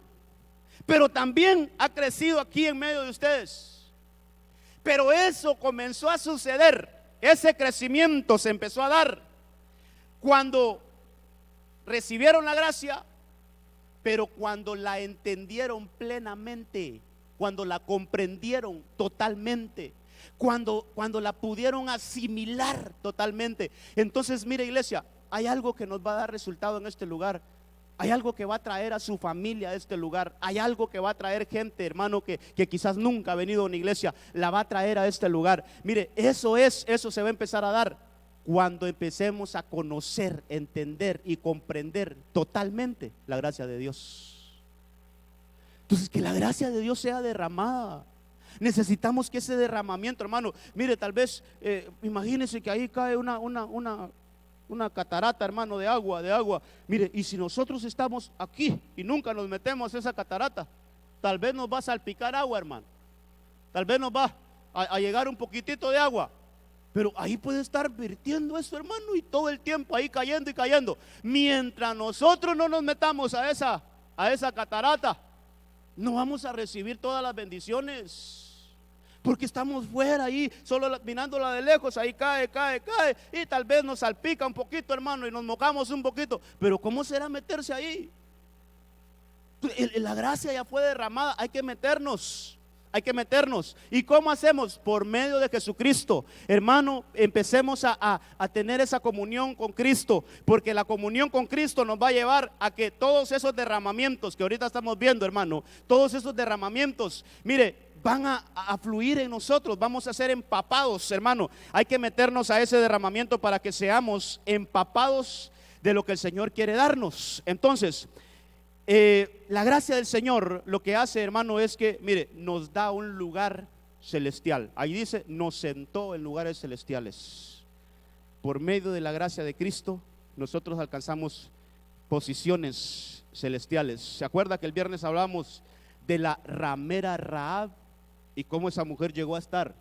pero también ha crecido aquí en medio de ustedes. Pero eso comenzó a suceder, ese crecimiento se empezó a dar cuando recibieron la gracia, pero cuando la entendieron plenamente, cuando la comprendieron totalmente, cuando la pudieron asimilar totalmente. Entonces, mire, iglesia, hay algo que nos va a dar resultado en este lugar. Hay algo que va a traer a su familia a este lugar. Hay algo que va a traer gente, hermano, que quizás nunca ha venido a una iglesia, la va a traer a este lugar. Mire, eso se va a empezar a dar cuando empecemos a conocer, entender y comprender totalmente la gracia de Dios. Entonces, que la gracia de Dios sea derramada. Necesitamos que ese derramamiento, hermano, mire, tal vez, imagínense que ahí cae una catarata, hermano, de agua. Mire, y si nosotros estamos aquí y nunca nos metemos a esa catarata, tal vez nos va a salpicar agua, hermano. Tal vez nos va a llegar un poquitito de agua. Pero ahí puede estar vertiendo eso, hermano, y todo el tiempo ahí cayendo y cayendo. Mientras nosotros no nos metamos a esa catarata, no vamos a recibir todas las bendiciones. Porque estamos fuera ahí, solo mirándola de lejos, ahí cae, y tal vez nos salpica un poquito, hermano, y nos mojamos un poquito. Pero ¿cómo será meterse ahí? La gracia ya fue derramada, hay que meternos. ¿Y cómo hacemos? Por medio de Jesucristo. Hermano, empecemos a tener esa comunión con Cristo, porque la comunión con Cristo nos va a llevar a que todos esos derramamientos que ahorita estamos viendo, hermano, todos esos derramamientos, mire, van a fluir en nosotros, vamos a ser empapados, hermano. Hay que meternos a ese derramamiento para que seamos empapados de lo que el Señor quiere darnos. Entonces, la gracia del Señor lo que hace, hermano, es que, mire, nos da un lugar celestial. Ahí dice, nos sentó en lugares celestiales. Por medio de la gracia de Cristo, nosotros alcanzamos posiciones celestiales. ¿Se acuerda que el viernes hablamos de la ramera Rahab y cómo esa mujer llegó a estar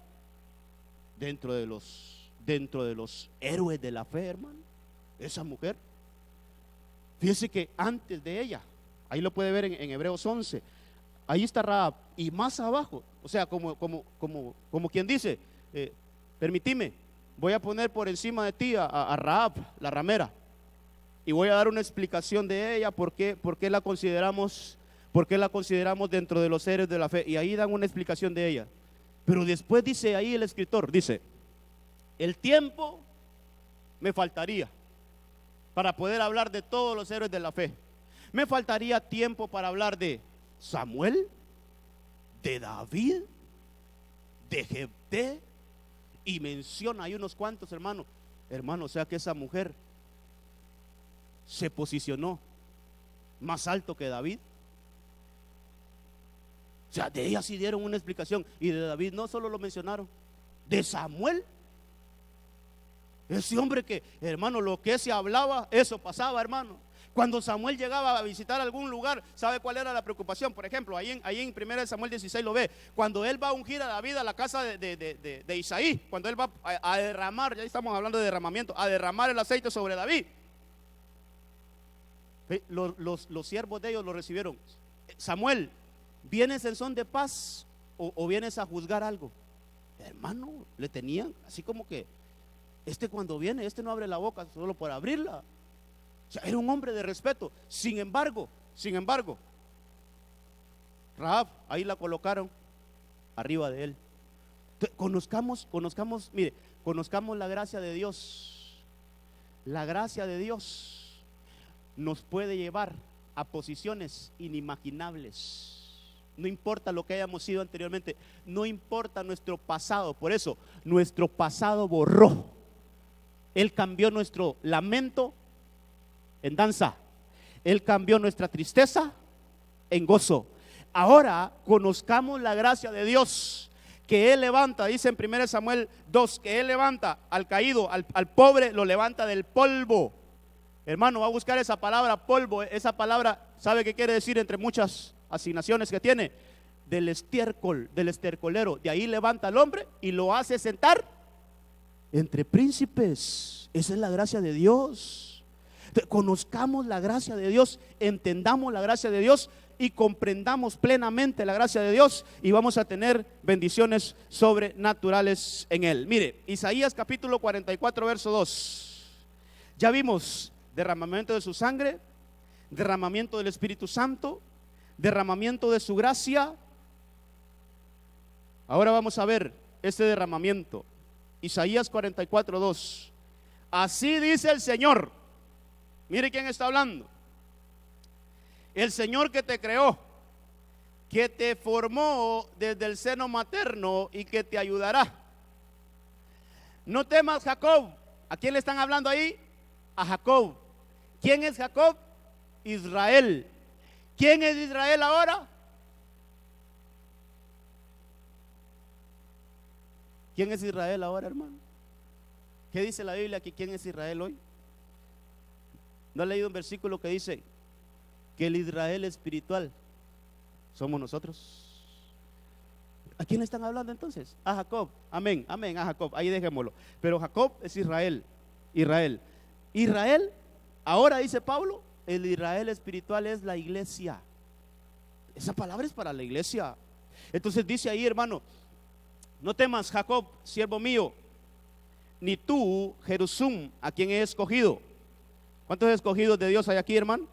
dentro de los héroes de la fe, hermano? Esa mujer, fíjese que antes de ella, ahí lo puede ver en Hebreos 11, ahí está Rahab, y más abajo, o sea, como quien dice, permitime, voy a poner por encima de ti a Rahab, la ramera, y voy a dar una explicación de ella, por qué la consideramos dentro de los héroes de la fe, y ahí dan una explicación de ella. Pero después dice ahí el escritor, dice, el tiempo me faltaría para poder hablar de todos los héroes de la fe. Me faltaría tiempo para hablar de Samuel, de David, de Jefté, y menciona ahí unos cuantos, hermano, o sea que esa mujer se posicionó más alto que David. O sea, de ella sí dieron una explicación, y de David no solo lo mencionaron, de Samuel. Ese hombre que, hermano, lo que se hablaba, eso pasaba, hermano. Cuando Samuel llegaba a visitar algún lugar, ¿sabe cuál era la preocupación? Por ejemplo, ahí en 1 Samuel 16 lo ve. Cuando él va a ungir a David a la casa de Isaí, cuando él va a derramar, ya estamos hablando de derramamiento, a derramar el aceite sobre David. Los siervos de ellos lo recibieron. Samuel, ¿vienes en son de paz o vienes a juzgar algo? Hermano, le tenían así como que, cuando viene, no abre la boca solo por abrirla. O sea, era un hombre de respeto. Sin embargo, Rahab, ahí la colocaron arriba de él. Entonces, conozcamos la gracia de Dios. La gracia de Dios nos puede llevar a posiciones inimaginables. No importa lo que hayamos sido anteriormente, no importa nuestro pasado. Por eso, nuestro pasado borró. Él cambió nuestro lamento en danza. Él cambió nuestra tristeza en gozo. Ahora conozcamos la gracia de Dios, que Él levanta, dice en 1 Samuel 2, que Él levanta al caído, al pobre lo levanta del polvo. Hermano, va a buscar esa palabra polvo. Esa palabra, ¿sabe qué quiere decir? Entre muchas asignaciones que tiene, del estiércol, del estercolero. De ahí levanta al hombre y lo hace sentar entre príncipes. Esa es la gracia de Dios. Conozcamos la gracia de Dios, entendamos la gracia de Dios y comprendamos plenamente la gracia de Dios, y vamos a tener bendiciones sobrenaturales en Él. Mire, Isaías capítulo 44 verso 2. Ya vimos derramamiento de su sangre, derramamiento del Espíritu Santo, derramamiento de su gracia. Ahora vamos a ver este derramamiento. Isaías 44 2. Así dice el Señor. Mire quién está hablando. El Señor que te creó, que te formó desde el seno materno y que te ayudará. No temas, Jacob. ¿A quién le están hablando ahí? A Jacob. ¿Quién es Jacob? Israel. ¿Quién es Israel ahora? ¿Quién es Israel ahora, hermano? ¿Qué dice la Biblia aquí? ¿Quién es Israel hoy? ¿No ha leído un versículo que dice que el Israel espiritual somos nosotros? ¿A quién le están hablando entonces? A Jacob. Amén, amén, a Jacob. Ahí dejémoslo. Pero Jacob es Israel. Israel, ahora dice Pablo, el Israel espiritual es la iglesia. Esa palabra es para la iglesia. Entonces dice ahí, hermano, no temas, Jacob, siervo mío, ni tú, Jerusum, a quien he escogido. ¿Cuántos escogidos de Dios hay aquí, hermano?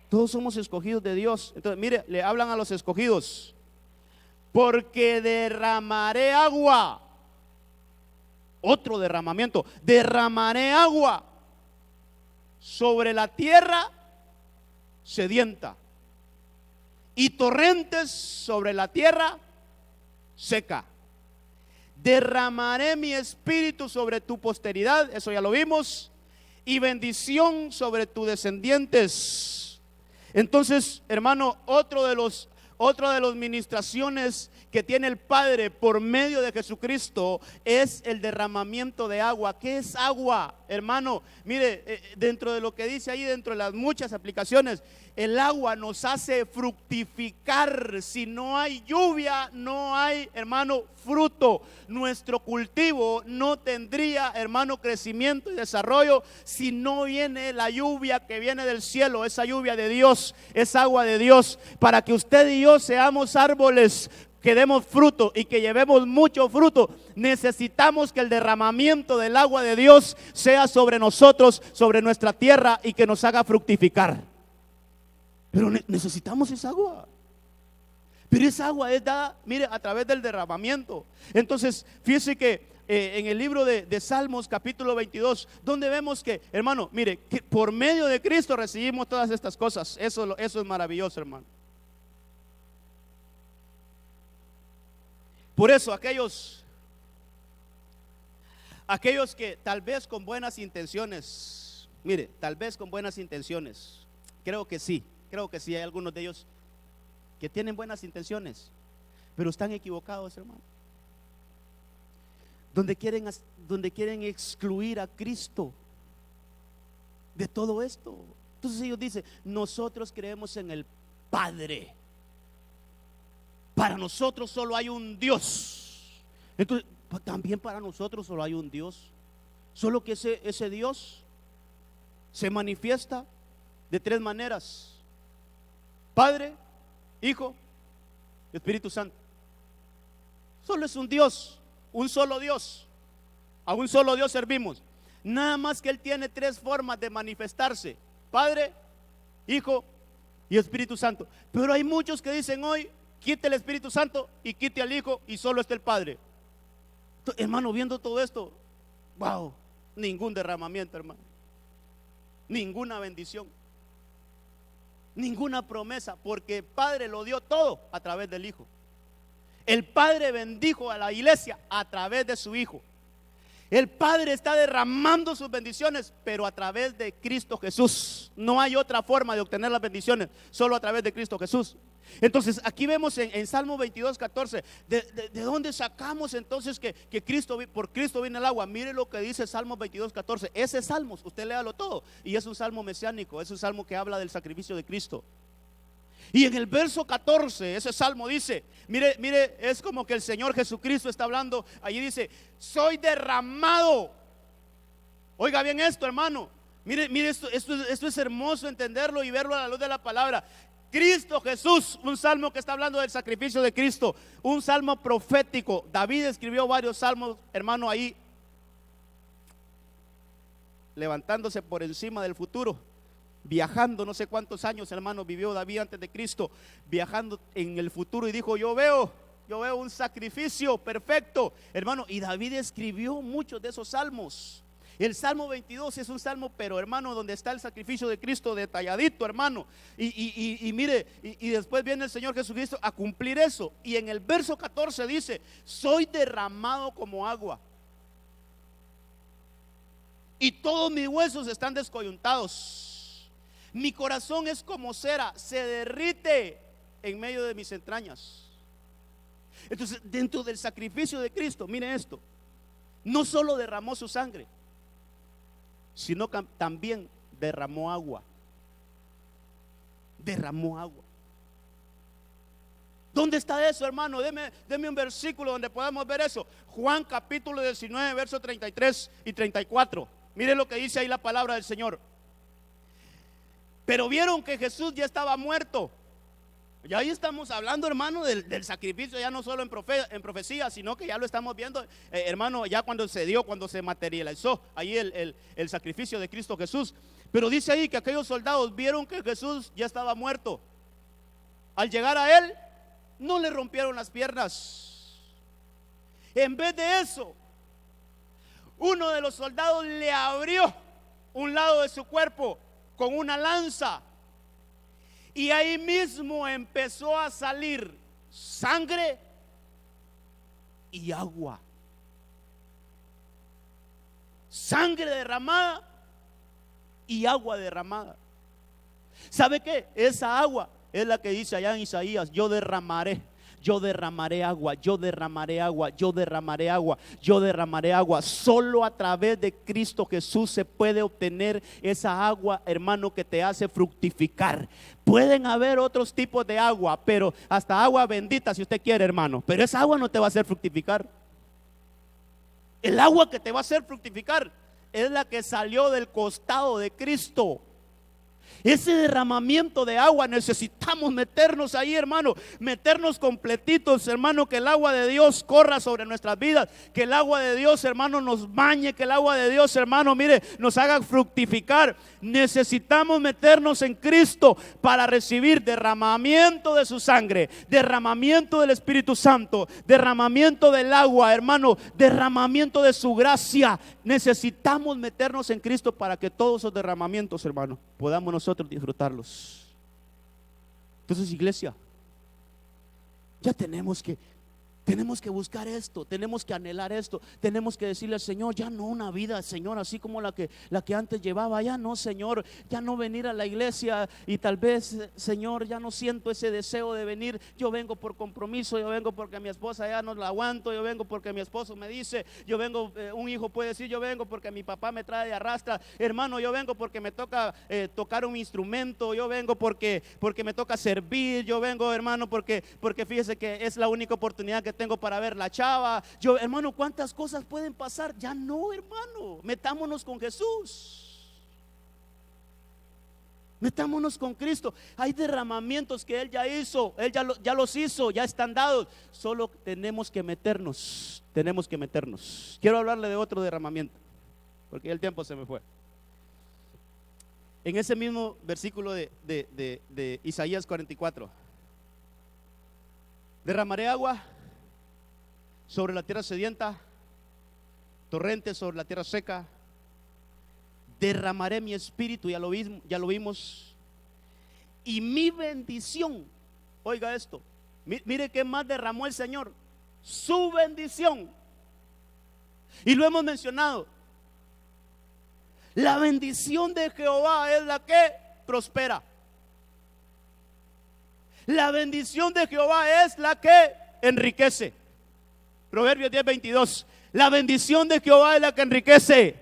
Todos somos escogidos de Dios. Entonces, mire, le hablan a los escogidos. Porque derramaré agua. Otro derramamiento. Derramaré agua sobre la tierra sedienta y torrentes sobre la tierra seca. Derramaré mi espíritu sobre tu posteridad, eso ya lo vimos, y bendición sobre tus descendientes. Entonces, hermano, otra de las ministraciones que tiene el Padre por medio de Jesucristo es el derramamiento de agua. ¿Qué es agua, hermano? Mire, dentro de lo que dice ahí, dentro de las muchas aplicaciones, el agua nos hace fructificar. Si no hay lluvia, no hay, hermano, fruto. Nuestro cultivo no tendría, hermano, crecimiento y desarrollo si no viene la lluvia que viene del cielo. Esa lluvia de Dios, es agua de Dios, para que usted y yo seamos árboles que demos fruto y que llevemos mucho fruto. Necesitamos que el derramamiento del agua de Dios sea sobre nosotros, sobre nuestra tierra, y que nos haga fructificar. Pero necesitamos esa agua. Pero esa agua es dada, mire, a través del derramamiento. Entonces, fíjese que en el libro de Salmos capítulo 22, donde vemos que, hermano, mire, que por medio de Cristo recibimos todas estas cosas. Eso es maravilloso, hermano. Por eso aquellos que tal vez con buenas intenciones, mire, tal vez con buenas intenciones, creo que sí, hay algunos de ellos que tienen buenas intenciones, pero están equivocados, hermano. donde quieren excluir a Cristo de todo esto. Entonces ellos dicen, nosotros creemos en el Padre, para nosotros solo hay un Dios. Entonces también para nosotros solo hay un Dios, solo que ese Dios se manifiesta de tres maneras: Padre, Hijo, Espíritu Santo. Solo es un Dios, un solo Dios. A un solo Dios servimos. Nada más que Él tiene tres formas de manifestarse: Padre, Hijo y Espíritu Santo. Pero hay muchos que dicen hoy, quite el Espíritu Santo y quite al Hijo y solo está el Padre. Hermano, viendo todo esto, wow, ningún derramamiento, hermano, ninguna bendición, ninguna promesa, porque el Padre lo dio todo a través del Hijo. El Padre bendijo a la iglesia a través de su Hijo. El Padre está derramando sus bendiciones, pero a través de Cristo Jesús. No hay otra forma de obtener las bendiciones, solo a través de Cristo Jesús. Entonces aquí vemos en Salmo 22:14, ¿de dónde sacamos entonces que por Cristo viene el agua? Mire lo que dice Salmo 22:14. Ese salmo, usted léalo todo, y es un salmo mesiánico, es un salmo que habla del sacrificio de Cristo. Y en el verso 14, ese salmo dice, mire, es como que el Señor Jesucristo está hablando. Allí dice, soy derramado. Oiga bien esto, hermano. Mire, esto es hermoso entenderlo y verlo a la luz de la palabra. Cristo Jesús, un salmo que está hablando del sacrificio de Cristo, un salmo profético. David escribió varios salmos, hermano, ahí levantándose por encima del futuro, viajando. No sé cuántos años, hermano, vivió David antes de Cristo, viajando en el futuro, y dijo, yo veo un sacrificio perfecto, hermano. Y David escribió muchos de esos salmos. El Salmo 22 es un salmo, pero hermano, donde está el sacrificio de Cristo detalladito, hermano. Y mire, y después viene el Señor Jesucristo a cumplir eso. Y en el verso 14 dice, soy derramado como agua, y todos mis huesos están descoyuntados. Mi corazón es como cera, se derrite en medio de mis entrañas. Entonces, dentro del sacrificio de Cristo, mire esto, no solo derramó su sangre, sino que también derramó agua. Derramó agua. ¿Dónde está eso, hermano? Deme un versículo donde podamos ver eso. Juan capítulo 19, versos 33 y 34. Mire lo que dice ahí la palabra del Señor. Pero vieron que Jesús ya estaba muerto. Y ahí estamos hablando, hermano, del sacrificio, ya no solo en profecía, sino que ya lo estamos viendo, hermano, ya cuando se dio, cuando se materializó ahí el sacrificio de Cristo Jesús. Pero dice ahí que aquellos soldados vieron que Jesús ya estaba muerto. Al llegar a él, no le rompieron las piernas. En vez de eso, uno de los soldados le abrió un lado de su cuerpo con una lanza, y ahí mismo empezó a salir sangre y agua. Sangre derramada y agua derramada. ¿Sabe qué? Esa agua es la que dice allá en Isaías, yo derramaré agua, yo derramaré agua, yo derramaré agua, yo derramaré agua. Solo a través de Cristo Jesús se puede obtener esa agua, hermano, que te hace fructificar. Pueden haber otros tipos de agua, pero hasta agua bendita si usted quiere, hermano, pero esa agua no te va a hacer fructificar. El agua que te va a hacer fructificar es la que salió del costado de Cristo. Ese derramamiento de agua necesitamos meternos ahí, hermano, meternos completitos, hermano, que el agua de Dios corra sobre nuestras vidas, que el agua de Dios, hermano, nos bañe, que el agua de Dios, hermano, mire, nos haga fructificar. Necesitamos meternos en Cristo para recibir derramamiento de su sangre, derramamiento del Espíritu Santo, derramamiento del agua, hermano, derramamiento de su gracia. Necesitamos meternos en Cristo para que todos esos derramamientos, hermano, podamos nosotros disfrutarlos. Entonces, iglesia, ya tenemos que Tenemos que buscar esto, tenemos que anhelar esto, tenemos que decirle al Señor, ya no una vida, Señor, así como la que antes llevaba, ya no, Señor, ya no venir a la iglesia y tal vez, Señor, ya no siento ese deseo de venir. Yo vengo por compromiso, yo vengo porque mi esposa ya no la aguanto, yo vengo porque mi esposo me dice, yo vengo, un hijo puede decir, yo vengo porque mi papá me trae de arrastra, hermano, yo vengo porque me toca tocar un instrumento, yo vengo porque me toca servir, yo vengo, hermano, porque fíjese que es la única oportunidad que tengo para ver la chava. Yo, hermano, ¿cuántas cosas pueden pasar? Ya no, hermano, metámonos con Jesús, metámonos con Cristo. Hay derramamientos que Él ya hizo, Él ya los hizo, ya están dados. Solo tenemos que meternos, Quiero hablarle de otro derramamiento, porque ya el tiempo se me fue. En ese mismo versículo de Isaías 44, derramaré agua sobre la tierra sedienta, torrentes sobre la tierra seca. Derramaré mi espíritu, ya lo vimos, y mi bendición. Oiga esto, mire qué más derramó el Señor, su bendición. Y lo hemos mencionado, la bendición de Jehová es la que prospera. La bendición de Jehová es la que enriquece. Proverbios 10:22. La bendición de Jehová es la que enriquece,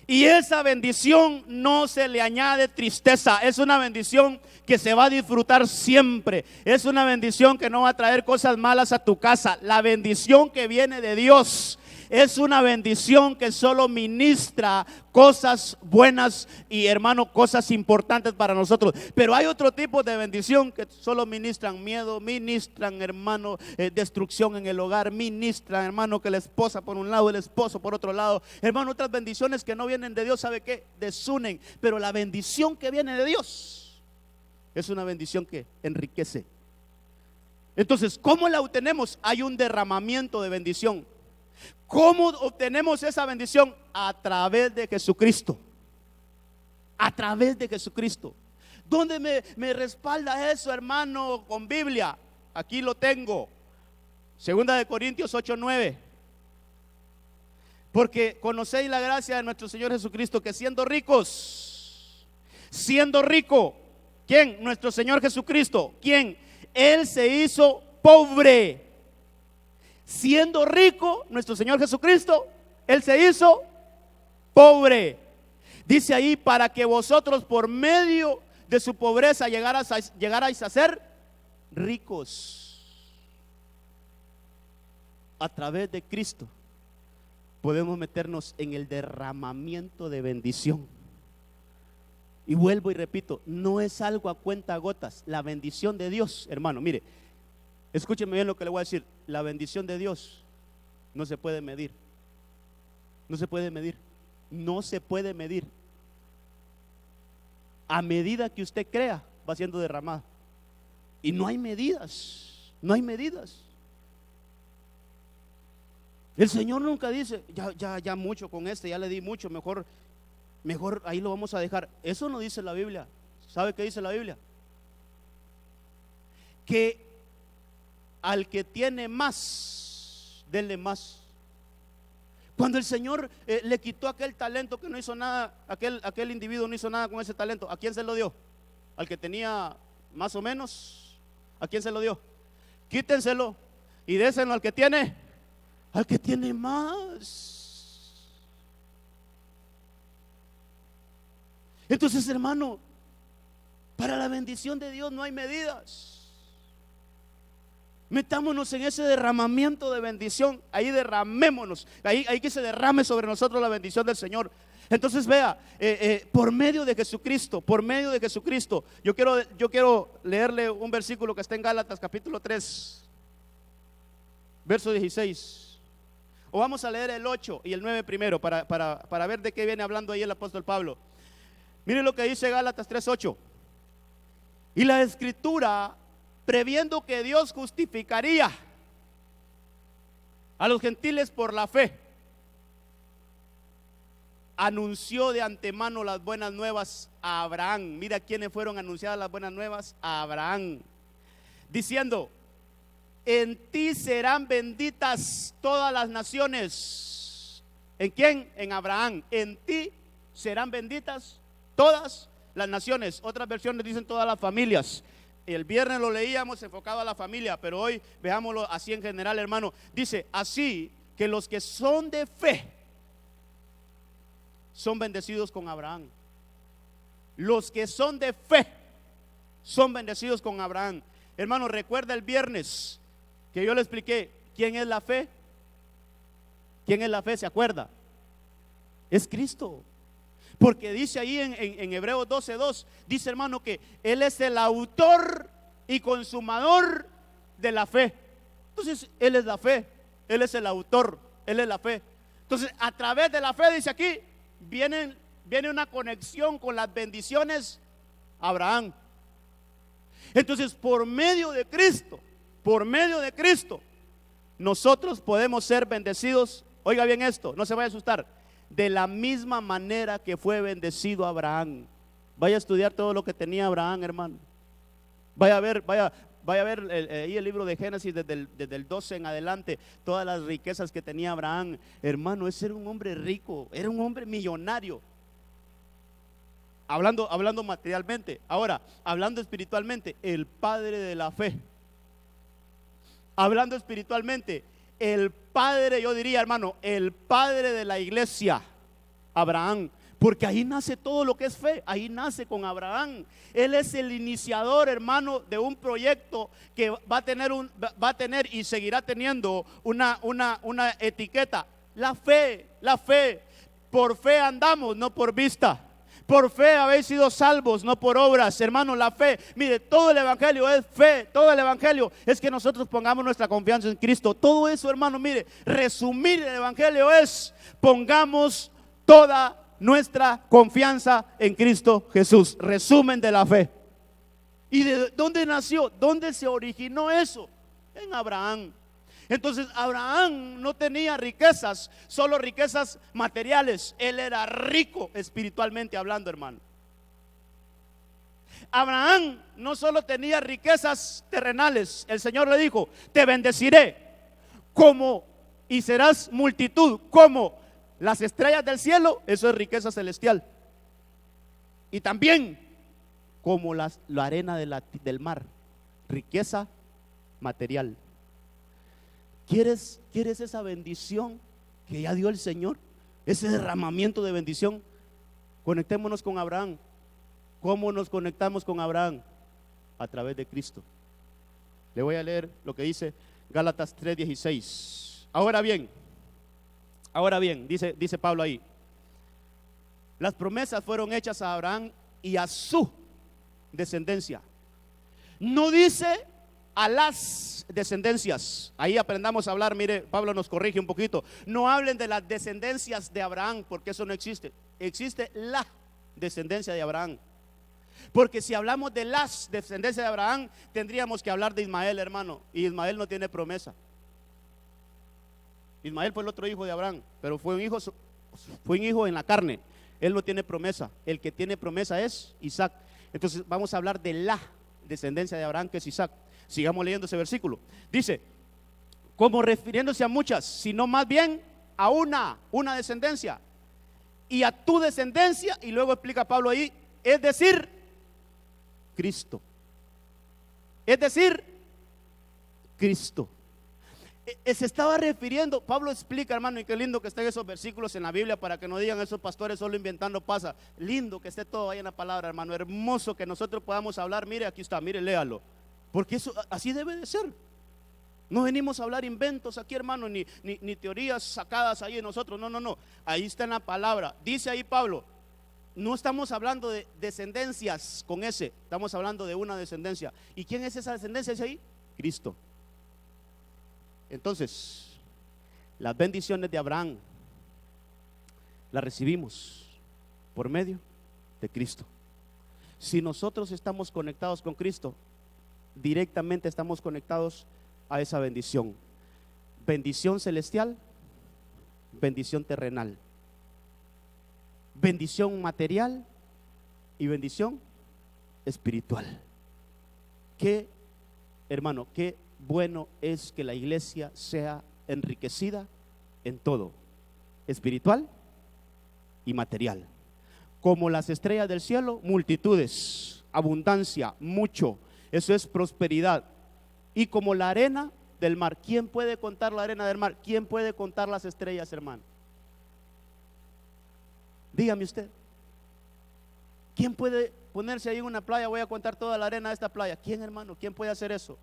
y esa bendición no se le añade tristeza. Es una bendición que se va a disfrutar siempre. Es una bendición que no va a traer cosas malas a tu casa. La bendición que viene de Dios es una bendición que solo ministra cosas buenas y, hermano, cosas importantes para nosotros. Pero hay otro tipo de bendición que solo ministran miedo, ministran, hermano, destrucción en el hogar, ministran, hermano, que la esposa por un lado, el esposo por otro lado. Hermano, otras bendiciones que no vienen de Dios, ¿sabe qué? Desunen. Pero la bendición que viene de Dios es una bendición que enriquece. Entonces, ¿cómo la obtenemos? Hay un derramamiento de bendición. ¿Cómo obtenemos esa bendición? A través de Jesucristo. A través de Jesucristo. ¿Dónde me respalda eso, hermano? Con Biblia. Aquí lo tengo. 2 de Corintios 8:9. Porque conocéis la gracia de nuestro Señor Jesucristo, que siendo rico, ¿quién? Nuestro Señor Jesucristo. ¿Quién? Él se hizo pobre. Siendo rico, nuestro Señor Jesucristo, Él se hizo pobre. Dice ahí, para que vosotros por medio de su pobreza llegarais a ser ricos. A través de Cristo podemos meternos en el derramamiento de bendición. Y vuelvo y repito, no es algo a cuenta gotas. La bendición de Dios, hermano, mire, escúcheme bien lo que le voy a decir. La bendición de Dios no se puede medir. No se puede medir. No se puede medir. A medida que usted crea, va siendo derramada. Y no hay medidas. No hay medidas. El Señor nunca dice, ya mucho con este, ya le di mucho, mejor ahí lo vamos a dejar. Eso no dice la Biblia. ¿Sabe qué dice la Biblia? Que al que tiene más, denle más. Cuando el Señor le quitó aquel talento que no hizo nada, aquel individuo no hizo nada con ese talento, ¿a quién se lo dio? Al que tenía más o menos. ¿A quién se lo dio? Quítenselo y déselo al que tiene más. Entonces, hermano, para la bendición de Dios no hay medidas. Metámonos en ese derramamiento de bendición. Ahí derramémonos. Ahí que se derrame sobre nosotros la bendición del Señor. Entonces vea, por medio de Jesucristo, yo quiero leerle un versículo que está en Gálatas capítulo 3, verso 16. O vamos a leer el 8 y el 9 primero para ver de qué viene hablando ahí el apóstol Pablo. Mire lo que dice Gálatas 3:8. Y la escritura, previendo que Dios justificaría a los gentiles por la fe, anunció de antemano las buenas nuevas a Abraham. Mira quiénes fueron anunciadas las buenas nuevas: a Abraham, diciendo: en ti serán benditas todas las naciones. ¿En quién? En Abraham. En ti serán benditas todas las naciones. Otras versiones dicen todas las familias. El viernes lo leíamos enfocado a la familia, pero hoy veámoslo así en general, hermano. Dice, así que los que son de fe son bendecidos con Abraham. Los que son de fe son bendecidos con Abraham. Hermano, recuerda el viernes que yo le expliqué quién es la fe. ¿Quién es la fe? ¿Se acuerda? Es Cristo. Porque dice ahí en Hebreos 12:2, dice, hermano, que Él es el autor y consumador de la fe. Entonces, Él es la fe, Él es el autor, Él es la fe. Entonces, a través de la fe, dice aquí, viene una conexión con las bendiciones a Abraham. Entonces, por medio de Cristo, nosotros podemos ser bendecidos. Oiga bien esto, no se vaya a asustar. De la misma manera que fue bendecido Abraham. Vaya a estudiar todo lo que tenía Abraham, hermano. Vaya a ver ahí el libro de Génesis desde el 12 en adelante, todas las riquezas que tenía Abraham. Hermano, ese era un hombre rico, era un hombre millonario. Hablando materialmente. Ahora, hablando espiritualmente, el padre de la fe. Hablando espiritualmente, el padre, yo diría, hermano, el padre de la iglesia, Abraham. Porque ahí nace todo lo que es fe, ahí nace con Abraham. Él es el iniciador, hermano, de un proyecto que va a tener y seguirá teniendo una etiqueta. La fe. Por fe andamos, no por vista. Por fe habéis sido salvos, no por obras, hermano. La fe, mire, todo el evangelio es fe. Todo el evangelio es que nosotros pongamos nuestra confianza en Cristo. Todo eso, hermano, mire, resumir el evangelio es: pongamos toda nuestra confianza en Cristo Jesús. Resumen de la fe. ¿Y de dónde nació? ¿Dónde se originó eso? En Abraham. Entonces, Abraham no tenía riquezas, solo riquezas materiales. Él era rico espiritualmente hablando, hermano. Abraham no solo tenía riquezas terrenales. El Señor le dijo: te bendeciré como, y serás multitud como las estrellas del cielo. Eso es riqueza celestial. Y también como la arena del mar, riqueza material. ¿Quieres esa bendición que ya dio el Señor? Ese derramamiento de bendición. Conectémonos con Abraham. ¿Cómo nos conectamos con Abraham? A través de Cristo. Le voy a leer lo que dice Gálatas 3:16. Ahora bien, dice Pablo ahí: las promesas fueron hechas a Abraham y a su descendencia. No dice a las descendencias. Ahí aprendamos a hablar. Mire, Pablo nos corrige un poquito. No hablen de las descendencias de Abraham, porque eso no existe. Existe la descendencia de Abraham. Porque si hablamos de las descendencias de Abraham, tendríamos que hablar de Ismael, hermano. Y Ismael no tiene promesa. Ismael fue el otro hijo de Abraham, pero fue un hijo en la carne. Él no tiene promesa. El que tiene promesa es Isaac. Entonces vamos a hablar de la descendencia de Abraham, que es Isaac. Sigamos leyendo ese versículo. Dice: como refiriéndose a muchas, sino más bien a una descendencia, y a tu descendencia. Y luego explica Pablo ahí, es decir, Cristo. Es decir, Cristo. Se estaba refiriendo, Pablo explica, hermano, y qué lindo que estén esos versículos en la Biblia, para que no digan esos pastores solo inventando pasa. Lindo que esté todo ahí en la palabra, hermano. Hermoso que nosotros podamos hablar. Mire, aquí está, mire, léalo. Porque eso así debe de ser. No venimos a hablar inventos aquí, hermano, ni teorías sacadas ahí de nosotros. No. Ahí está en la palabra. Dice ahí Pablo: no estamos hablando de descendencias con ese, estamos hablando de una descendencia. ¿Y quién es esa descendencia? ¿Es ahí? Cristo. Entonces, las bendiciones de Abraham las recibimos por medio de Cristo. Si nosotros estamos conectados con Cristo, directamente estamos conectados a esa bendición. Bendición celestial, bendición terrenal, bendición material y bendición espiritual. Qué, hermano, qué bueno es que la iglesia sea enriquecida en todo, espiritual y material. Como las estrellas del cielo, multitudes, abundancia, mucho. Eso es prosperidad. Y como la arena del mar. ¿Quién puede contar la arena del mar? ¿Quién puede contar las estrellas, hermano? Dígame usted. ¿Quién puede ponerse ahí en una playa? Voy a contar toda la arena de esta playa. ¿Quién, hermano? ¿Quién puede hacer eso?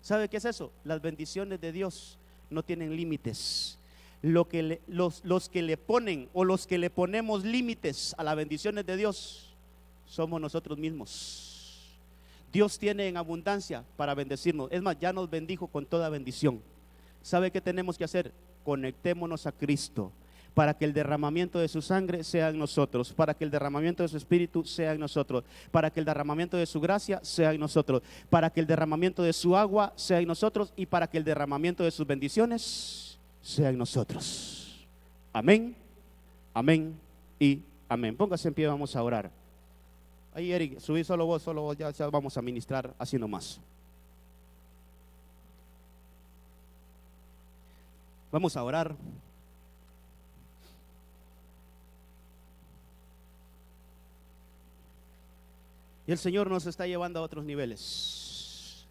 ¿Sabe qué es eso? Las bendiciones de Dios no tienen límites. Los que le ponen o los que le ponemos límites a las bendiciones de Dios somos nosotros mismos. Dios tiene en abundancia para bendecirnos. Es más, ya nos bendijo con toda bendición. ¿Sabe qué tenemos que hacer? Conectémonos a Cristo para que el derramamiento de su sangre sea en nosotros, para que el derramamiento de su espíritu sea en nosotros, para que el derramamiento de su gracia sea en nosotros, para que el derramamiento de su agua sea en nosotros y para que el derramamiento de sus bendiciones sea en nosotros. Amén, amén y amén. Póngase en pie, vamos a orar. Ahí, Eric, subí solo vos, ya vamos a ministrar así nomás. Vamos a orar. Y el Señor nos está llevando a otros niveles.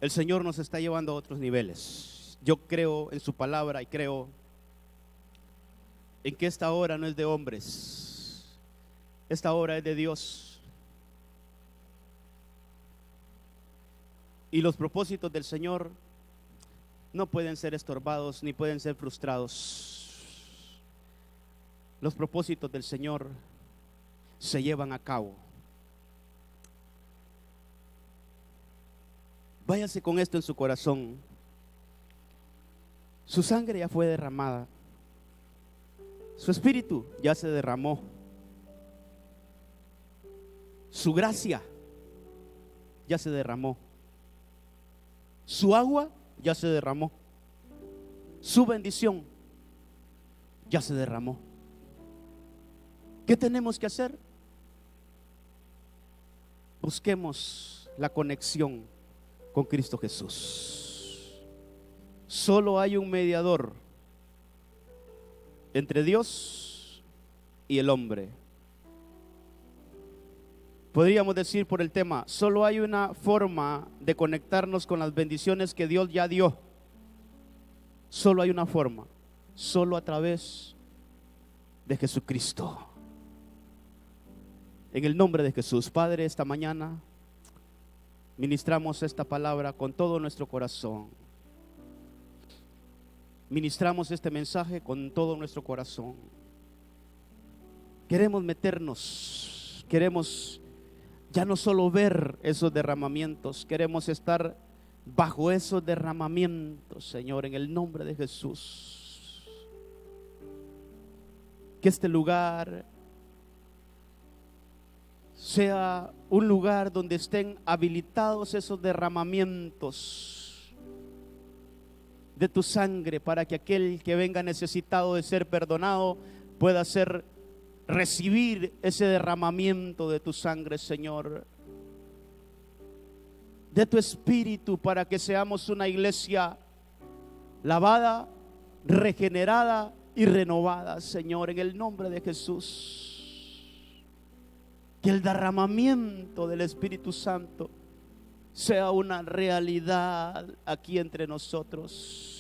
El Señor nos está llevando a otros niveles. Yo creo en su palabra y creo en que esta hora no es de hombres. Esta hora es de Dios. Y los propósitos del Señor no pueden ser estorbados ni pueden ser frustrados. Los propósitos del Señor se llevan a cabo. Váyase con esto en su corazón. Su sangre ya fue derramada. Su espíritu ya se derramó. Su gracia ya se derramó. Su agua ya se derramó. Su bendición ya se derramó. ¿Qué tenemos que hacer? Busquemos la conexión con Cristo Jesús. Solo hay un mediador entre Dios y el hombre. Podríamos decir por el tema, solo hay una forma de conectarnos con las bendiciones que Dios ya dio. Solo hay una forma, solo a través de Jesucristo. En el nombre de Jesús, Padre, esta mañana ministramos esta palabra con todo nuestro corazón. Ministramos este mensaje con todo nuestro corazón. Queremos meternos, queremos ya no solo ver esos derramamientos, queremos estar bajo esos derramamientos, Señor, en el nombre de Jesús. Que este lugar sea un lugar donde estén habilitados esos derramamientos de tu sangre, para que aquel que venga necesitado de ser perdonado pueda recibir ese derramamiento de tu sangre, Señor, de tu espíritu, para que seamos una iglesia lavada, regenerada y renovada, Señor, en el nombre de Jesús. Que el derramamiento del Espíritu Santo sea una realidad aquí entre nosotros.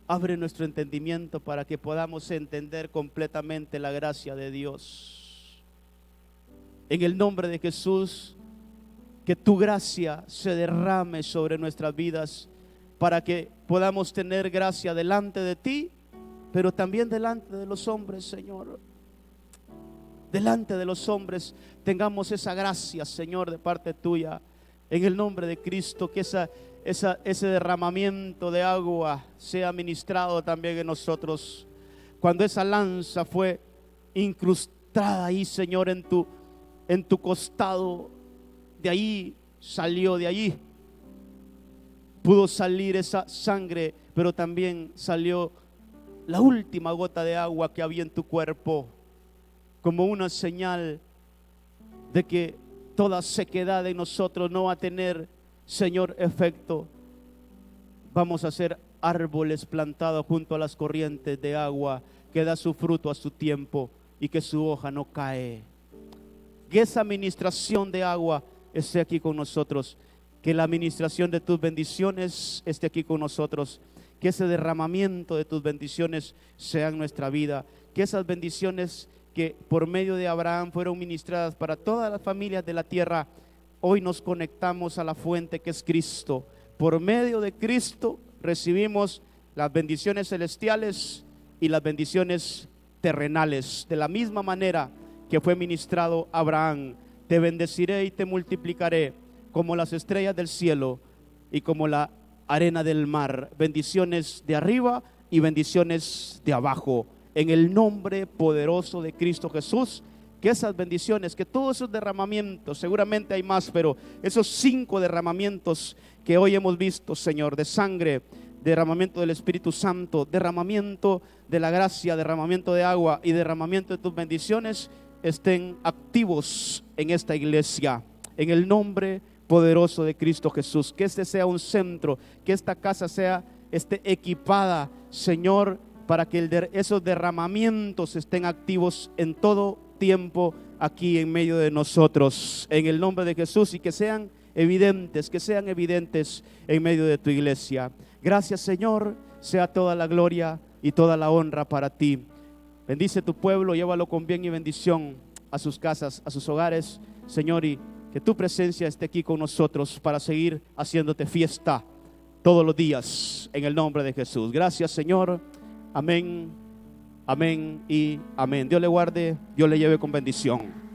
Abre nuestro entendimiento para que podamos entender completamente la gracia de Dios. En el nombre de Jesús, que tu gracia se derrame sobre nuestras vidas, para que podamos tener gracia delante de ti, pero también delante de los hombres, Señor. Delante de los hombres tengamos esa gracia, Señor, de parte tuya. En el nombre de Cristo, que ese derramamiento de agua sea ministrado también en nosotros. Cuando esa lanza fue incrustada ahí, Señor, en tu costado, de ahí salió, de allí pudo salir esa sangre, pero también salió la última gota de agua que había en tu cuerpo, como una señal de que toda sequedad en nosotros no va a tener, Señor, efecto. Vamos a ser árboles plantados junto a las corrientes de agua, que da su fruto a su tiempo y que su hoja no cae. Que esa administración de agua esté aquí con nosotros, que la administración de tus bendiciones esté aquí con nosotros, que ese derramamiento de tus bendiciones sea en nuestra vida, que esas bendiciones que por medio de Abraham fueron ministradas para todas las familias de la tierra, hoy nos conectamos a la fuente que es Cristo. Por medio de Cristo recibimos las bendiciones celestiales y las bendiciones terrenales, de la misma manera que fue ministrado a Abraham. Te bendeciré y te multiplicaré como las estrellas del cielo y como la arena del mar. Bendiciones de arriba y bendiciones de abajo. En el nombre poderoso de Cristo Jesús, que esas bendiciones, que todos esos derramamientos, seguramente hay más, pero esos 5 derramamientos que hoy hemos visto, Señor, de sangre, derramamiento del Espíritu Santo, derramamiento de la gracia, derramamiento de agua y derramamiento de tus bendiciones, estén activos en esta iglesia, en el nombre poderoso de Cristo Jesús. Que este sea un centro, que esta casa esté equipada, Señor, para que esos derramamientos estén activos en todo tiempo aquí en medio de nosotros, en el nombre de Jesús, y que sean evidentes en medio de tu iglesia. Gracias, Señor, sea toda la gloria y toda la honra para ti. Bendice tu pueblo, llévalo con bien y bendición a sus casas, a sus hogares, Señor, y que tu presencia esté aquí con nosotros para seguir haciéndote fiesta todos los días, en el nombre de Jesús. Gracias, Señor. Amén, amén y amén. Dios le guarde, Dios le lleve con bendición.